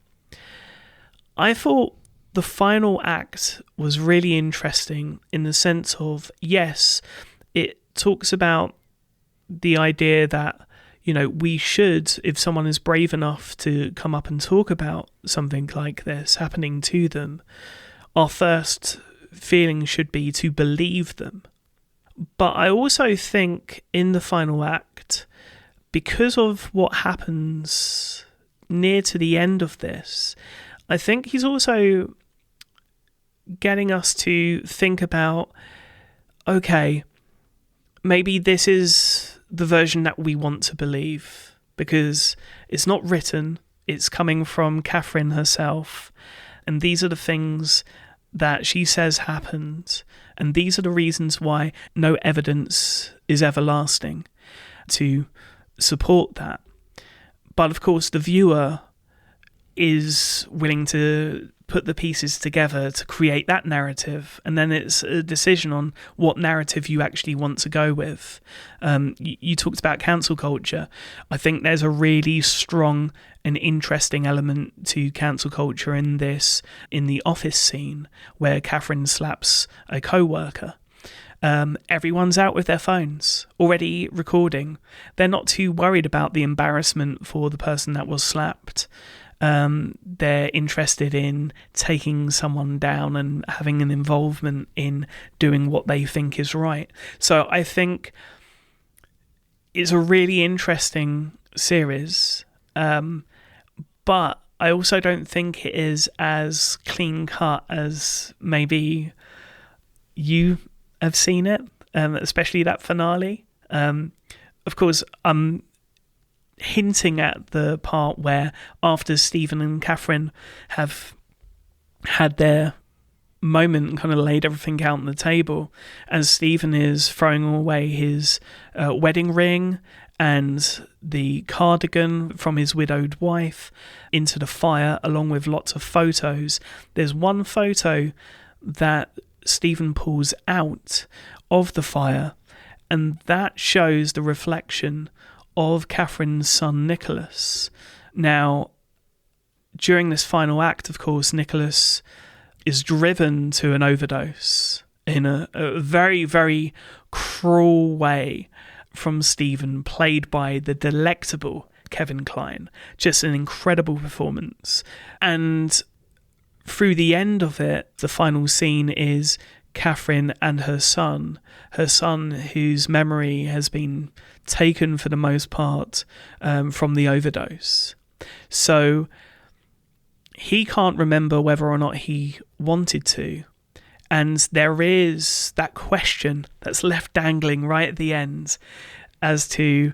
I thought the final act was really interesting in the sense of, yes, it talks about the idea that, we should, if someone is brave enough to come up and talk about something like this happening to them, our first feeling should be to believe them. But I also think in the final act, because of what happens near to the end of this, I think he's also getting us to think about, okay, maybe this is the version that we want to believe, because it's not written, it's coming from Catherine herself, and these are the things that she says happened, and these are the reasons why no evidence is everlasting to support that. But of course, the viewer is willing to put the pieces together to create that narrative, and then it's a decision on what narrative you actually want to go with. You talked about cancel culture. I think there's a really strong and interesting element to cancel culture in the office scene where Catherine slaps a co-worker. Everyone's out with their phones, already recording. They're not too worried about the embarrassment for the person that was slapped. They're interested in taking someone down and having an involvement in doing what they think is right. So I think it's a really interesting series, but I also don't think it is as clean cut as maybe you have seen it, especially that finale. Of course, I'm hinting at the part where after Stephen and Catherine have had their moment and kind of laid everything out on the table, as Stephen is throwing away his wedding ring and the cardigan from his widowed wife into the fire, along with lots of photos. There's one photo that Stephen pulls out of the fire, and that shows the reflection of Catherine's son Nicholas. Now, during this final act, of course, Nicholas is driven to an overdose in a very, very cruel way from Stephen, played by the delectable Kevin Kline. Just an incredible performance. And through the end of it, the final scene is Catherine and her son whose memory has been taken for the most part from the overdose. So he can't remember whether or not he wanted to. And there is that question that's left dangling right at the end as to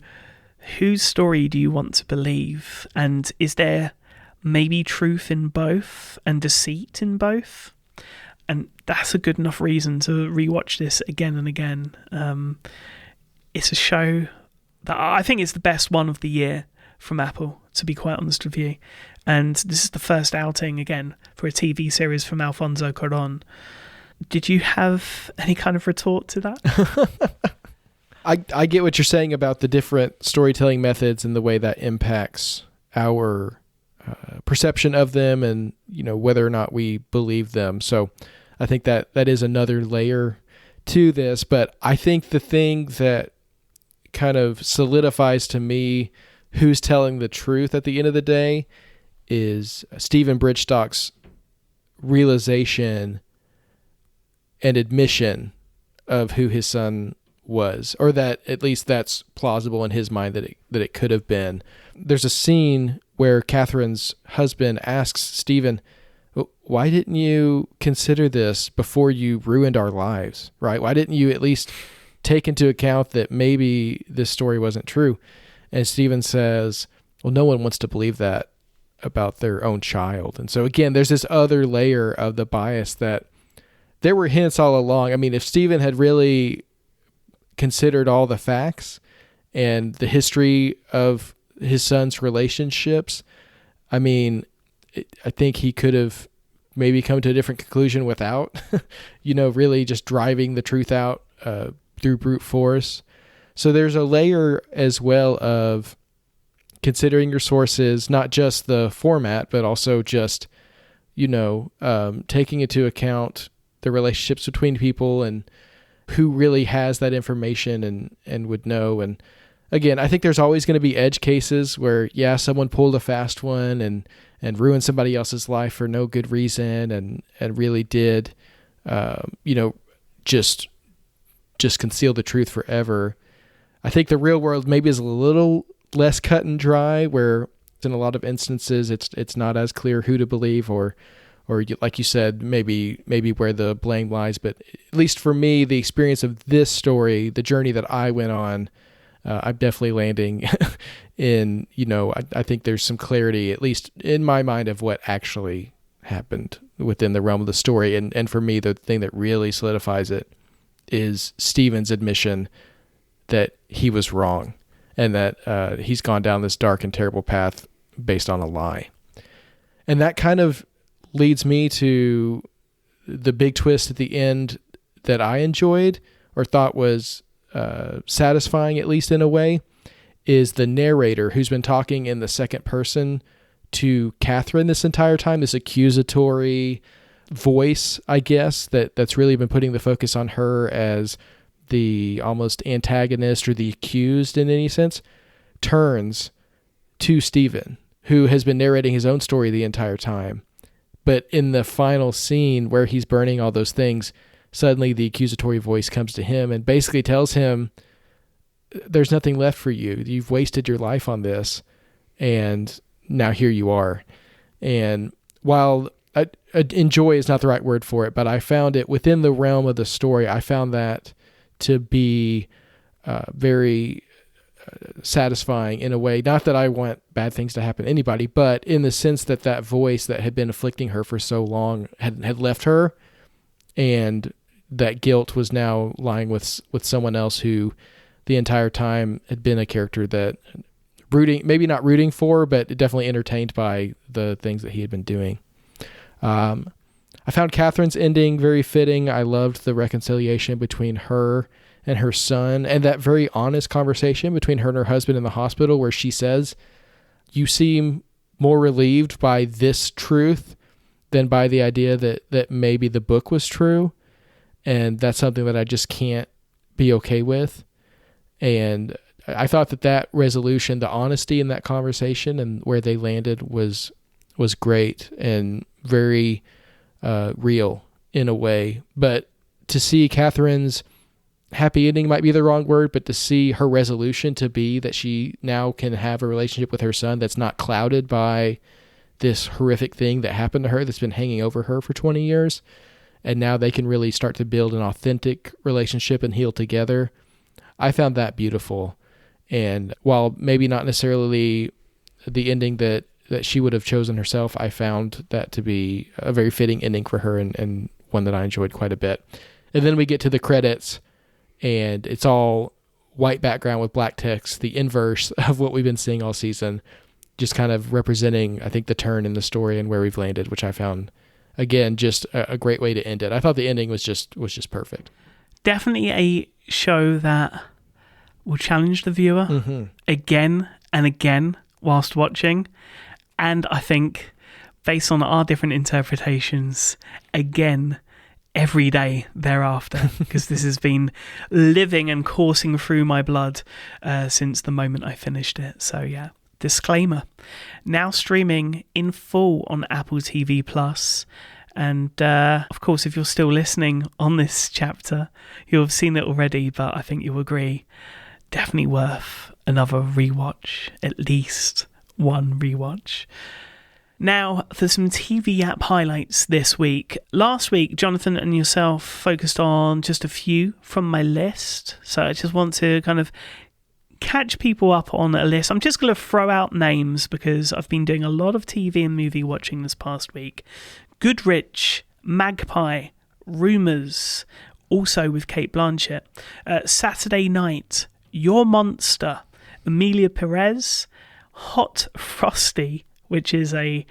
whose story do you want to believe? And is there maybe truth in both and deceit in both? And that's a good enough reason to rewatch this again and again. It's a show that I think is the best one of the year from Apple, to be quite honest with you. And this is the first outing, again, for a TV series from Alfonso Cuarón. Did you have any kind of retort to that? I get what you're saying about the different storytelling methods and the way that impacts our perception of them and, whether or not we believe them. So I think that is another layer to this. But I think the thing that kind of solidifies to me who's telling the truth at the end of the day is Stephen Bridgestock's realization and admission of who his son was, or that at least that's plausible in his mind that it could have been. There's a scene where Catherine's husband asks Stephen, why didn't you consider this before you ruined our lives, right? Why didn't you at least take into account that maybe this story wasn't true? And Stephen says, well, no one wants to believe that about their own child. And so again, there's this other layer of the bias that there were hints all along. I mean, if Stephen had really considered all the facts and the history of his son's relationships, I mean, I think he could have maybe come to a different conclusion without, really just driving the truth out through brute force. So there's a layer as well of considering your sources, not just the format, but also just, taking into account the relationships between people and who really has that information and would know. And again, I think there's always going to be edge cases where, someone pulled a fast one and ruined somebody else's life for no good reason and really did, just conceal the truth forever. I think the real world maybe is a little less cut and dry, where in a lot of instances it's not as clear who to believe or like you said, maybe where the blame lies. But at least for me, the experience of this story, the journey that I went on, I'm definitely landing in, I think there's some clarity, at least in my mind, of what actually happened within the realm of the story. And for me, the thing that really solidifies it is Stephen's admission that he was wrong and that he's gone down this dark and terrible path based on a lie. And that kind of leads me to the big twist at the end that I enjoyed or thought was satisfying, at least in a way, is the narrator who's been talking in the second person to Catherine this entire time, this accusatory voice, I guess, that's really been putting the focus on her as the almost antagonist or the accused in any sense, turns to Stephen, who has been narrating his own story the entire time. But in the final scene where he's burning all those things, suddenly the accusatory voice comes to him and basically tells him, there's nothing left for you. You've wasted your life on this. And now here you are. And while enjoy is not the right word for it, but I found it within the realm of the story. I found that to be very satisfying in a way. Not that I want bad things to happen to anybody, but in the sense that that voice that had been afflicting her for so long had left her, and that guilt was now lying with someone else who the entire time had been a character that maybe not rooting for, but definitely entertained by the things that he had been doing. I found Catherine's ending very fitting. I loved the reconciliation between her and her son, and that very honest conversation between her and her husband in the hospital, where she says, you seem more relieved by this truth than by the idea that maybe the book was true. And that's something that I just can't be okay with. And I thought that resolution, the honesty in that conversation and where they landed was great and very real in a way. But to see Catherine's happy ending might be the wrong word, but to see her resolution to be that she now can have a relationship with her son that's not clouded by this horrific thing that happened to her that's been hanging over her for 20 years. And now they can really start to build an authentic relationship and heal together. I found that beautiful. And while maybe not necessarily the ending that she would have chosen herself, I found that to be a very fitting ending for her and one that I enjoyed quite a bit. And then we get to the credits, and it's all white background with black text, the inverse of what we've been seeing all season, just kind of representing, I think, the turn in the story and where we've landed, which I found, again, just a great way to end it. I thought the ending was just perfect. Definitely a show that will challenge the viewer again and again whilst watching. And I think, based on our different interpretations, again, every day thereafter, because this has been living and coursing through my blood since the moment I finished it. So yeah, disclaimer. Now streaming in full on Apple TV Plus. And of course, if you're still listening on this chapter, you'll have seen it already, but I think you'll agree, definitely worth another rewatch, at least one rewatch. Now, for some TV app highlights this week. Last week, Jonathan and yourself focused on just a few from my list. So I just want to kind of catch people up on a list. I'm just going to throw out names because I've been doing a lot of TV and movie watching this past week. Goodrich, Magpie, Rumours, also with Cate Blanchett. Saturday Night, Your Monster, Emilia Perez, Hot Frosty, which is a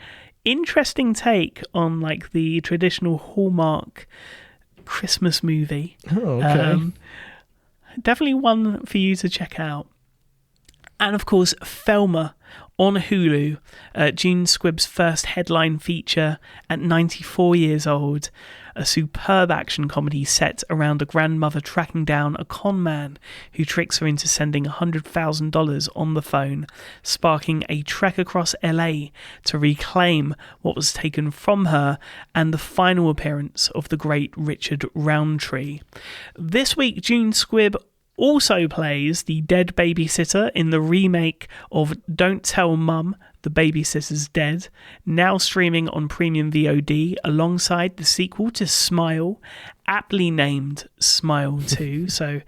interesting take on like the traditional Hallmark Christmas movie. Oh, okay. Definitely one for you to check out. And of course, Thelma On Hulu, June Squibb's first headline feature at 94 years old, a superb action comedy set around a grandmother tracking down a con man who tricks her into sending $100,000 on the phone, sparking a trek across LA to reclaim what was taken from her, and the final appearance of the great Richard Roundtree. This week, June Squibb also plays the dead babysitter in the remake of Don't Tell Mum, The Babysitter's Dead, now streaming on premium VOD alongside the sequel to Smile, aptly named Smile 2, so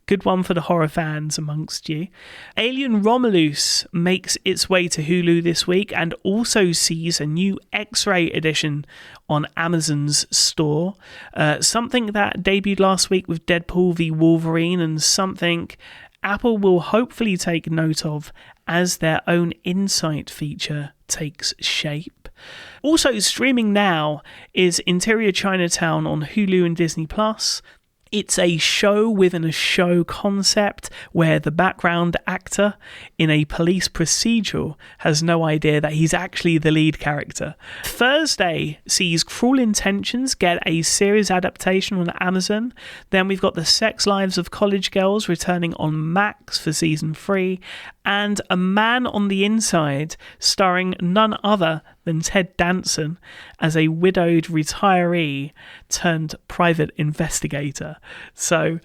good one for the horror fans amongst you. Alien Romulus makes its way to Hulu this week and also sees a new X-ray edition on Amazon's store. Something that debuted last week with Deadpool v Wolverine, and something Apple will hopefully take note of as their own Insight feature takes shape. Also streaming now is Interior Chinatown on Hulu and Disney+. It's a show within a show concept where the background actor in a police procedural has no idea that he's actually the lead character. Thursday sees Cruel Intentions get a series adaptation on Amazon. Then we've got The Sex Lives of College Girls returning on Max for season 3, and A Man on the Inside starring none other than Ted Danson as a widowed retiree turned private investigator. So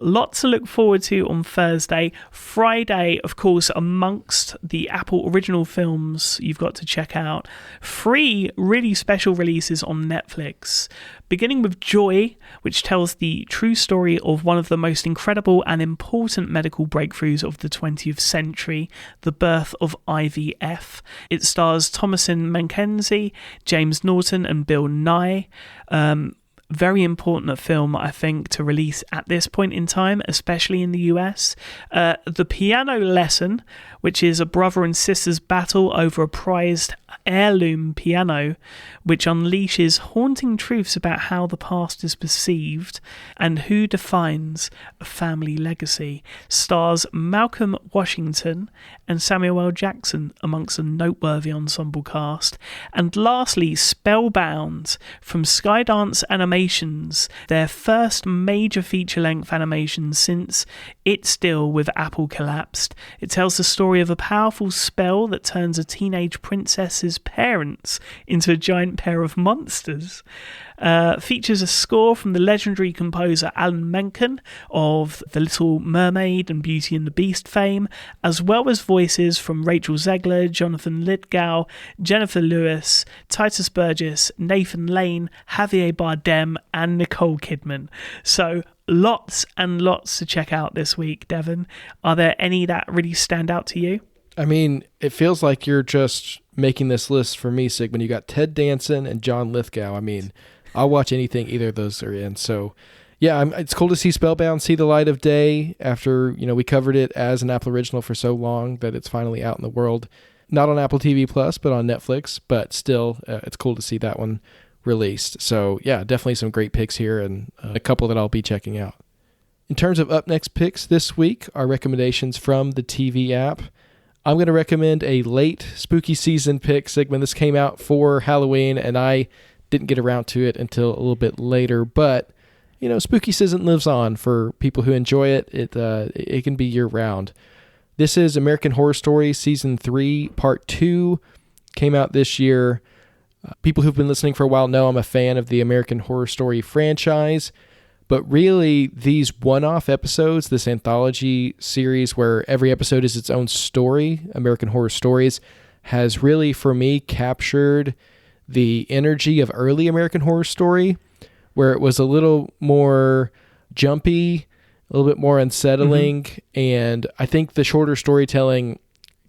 lots to look forward to on Thursday. Friday, of course, amongst the Apple original films you've got to check out, 3 really special releases on Netflix. Beginning with Joy, which tells the true story of one of the most incredible and important medical breakthroughs of the 20th century, the birth of IVF. It stars Thomasin McKenzie, James Norton and Bill Nye. Very important film, I think, to release at this point in time, especially in the US. The Piano Lesson, which is a brother and sister's battle over a prized heirloom piano, which unleashes haunting truths about how the past is perceived and who defines a family legacy. Stars Malcolm Washington and Samuel L. Jackson amongst a noteworthy ensemble cast. And lastly, Spellbound from Skydance Animations, their first major feature-length animation since It's Still with Apple collapsed. It tells the story of a powerful spell that turns a teenage princess's parents into a giant pair of monsters. Features a score from the legendary composer Alan Menken of The Little Mermaid and Beauty and the Beast fame, as well as voices from Rachel Zegler, Jonathan Lithgow, Jennifer Lewis, Titus Burgess, Nathan Lane, Javier Bardem, and Nicole Kidman. So lots and lots to check out this week, Devon. Are there any that really stand out to you? I mean, it feels like you're just making this list for me, Sigmund. You got Ted Danson and John Lithgow. I mean, I'll watch anything either of those are in. So, yeah, it's cool to see Spellbound see the light of day after, we covered it as an Apple original for so long that it's finally out in the world. Not on Apple TV Plus, but on Netflix. But still, it's cool to see that one released. So, yeah, definitely some great picks here and a couple that I'll be checking out. In terms of up next picks this week, our recommendations from the TV app. I'm going to recommend a late spooky season pick, Sigmund. This came out for Halloween, and I didn't get around to it until a little bit later. But, spooky season lives on for people who enjoy it. It can be year-round. This is American Horror Story Season 3, Part 2. Came out this year. People who've been listening for a while know I'm a fan of the American Horror Story franchise. But really, these one-off episodes, this anthology series where every episode is its own story, American Horror Stories, has really, for me, captured the energy of early American Horror Story, where it was a little more jumpy, a little bit more unsettling, and I think the shorter storytelling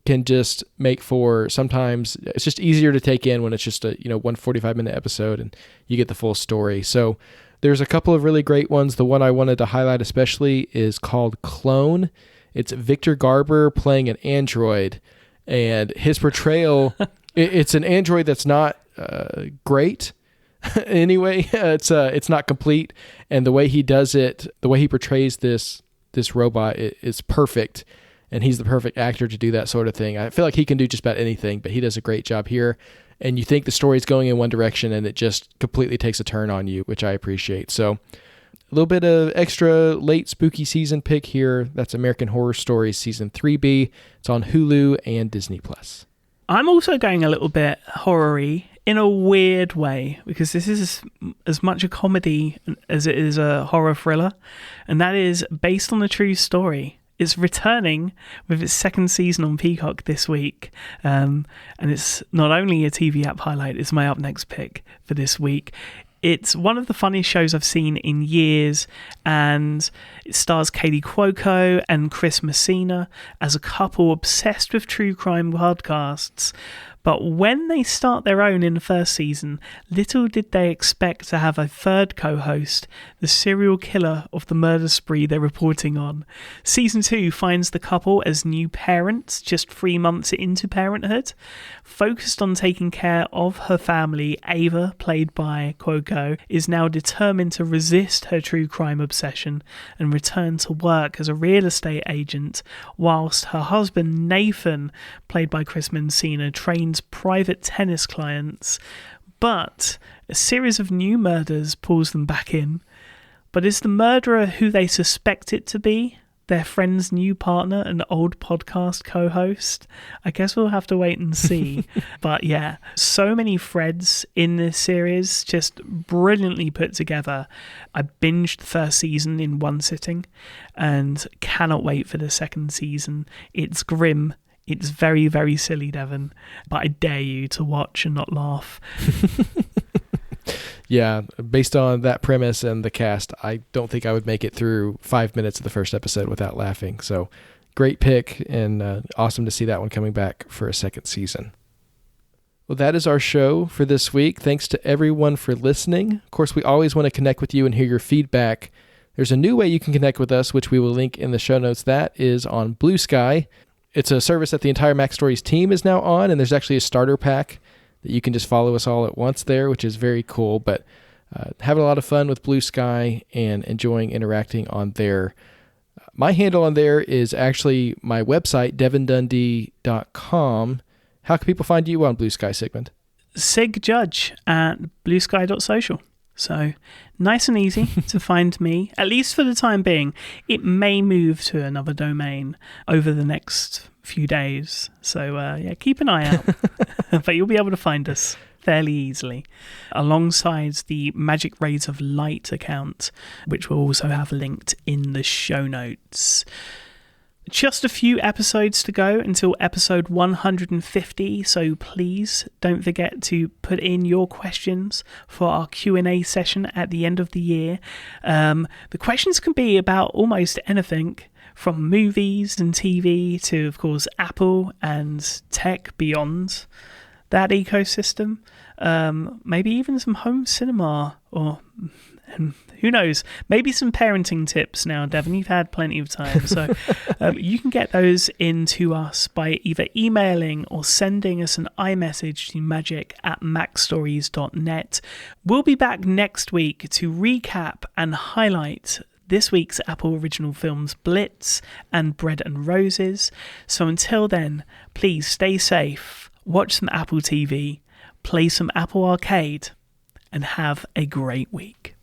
can just make for, sometimes it's just easier to take in when it's just a 1 45-minute episode and you get the full story. So there's a couple of really great ones. The one I wanted to highlight especially is called Clone. It's Victor Garber playing an android, and his portrayal, it's an android that's not great anyway. It's not complete, and the way he does it, the way he portrays this robot is perfect. and he's the perfect actor to do that sort of thing. I feel like he can do just about anything, but he does a great job here. And you think the story's going in one direction, and it just completely takes a turn on you, which I appreciate. So a little bit of extra late spooky season pick here. That's American Horror Stories Season 3B. It's on Hulu and Disney+. I'm also going a little bit horror-y in a weird way, because this is as much a comedy as it is a horror thriller, and that is based on a true story. It's returning with its second season on Peacock this week, and it's not only a TV app highlight, it's my up next pick for this week. It's one of the funniest shows I've seen in years, and it stars Katie Cuoco and Chris Messina as a couple obsessed with true crime podcasts. But when they start their own in the first season, little did they expect to have a third co-host, the serial killer of the murder spree they're reporting on. Season 2 finds the couple as new parents just 3 months into parenthood. Focused on taking care of her family, Ava, played by Cuoco, is now determined to resist her true crime obsession and return to work as a real estate agent, whilst her husband, Nathan, played by Chris Messina, trains private tennis clients. But a series of new murders pulls them back in. But is the murderer who they suspect it to be their friend's new partner and old podcast co-host? I guess we'll have to wait and see. But yeah, so many threads in this series, just brilliantly put together. I binged the first season in one sitting and cannot wait for the second season. It's grim. It's very, very silly, Devon, but I dare you to watch and not laugh. Yeah, based on that premise and the cast, I don't think I would make it through 5 minutes of the first episode without laughing. So great pick, and awesome to see that one coming back for a second season. Well, that is our show for this week. Thanks to everyone for listening. Of course, we always want to connect with you and hear your feedback. There's a new way you can connect with us, which we will link in the show notes. That is on Blue Sky. It's a service that the entire Mac Stories team is now on, and there's actually a starter pack that you can just follow us all at once there, which is very cool. But having a lot of fun with Blue Sky and enjoying interacting on there. My handle on there is actually my website, devondundee.com. How can people find you on Blue Sky, Sigmund? Sig Judge at bluesky.social. So nice and easy to find me, at least for the time being. It may move to another domain over the next few days. So yeah, keep an eye out. But you'll be able to find us fairly easily, alongside the Magic Rays of Light account, which we'll also have linked in the show notes. Just a few episodes to go until episode 150, so please don't forget to put in your questions for our Q&A session at the end of the year. The questions can be about almost anything, from movies and TV to, of course, Apple and tech beyond that ecosystem. Maybe even some home cinema, or who knows, maybe some parenting tips now, Devon. You've had plenty of time. So you can get those into us by either emailing or sending us an iMessage to magic@macstories.net. We'll be back next week to recap and highlight this week's Apple original films Blitz and Bread and Roses. So until then, please stay safe, watch some Apple TV, play some Apple Arcade, and have a great week.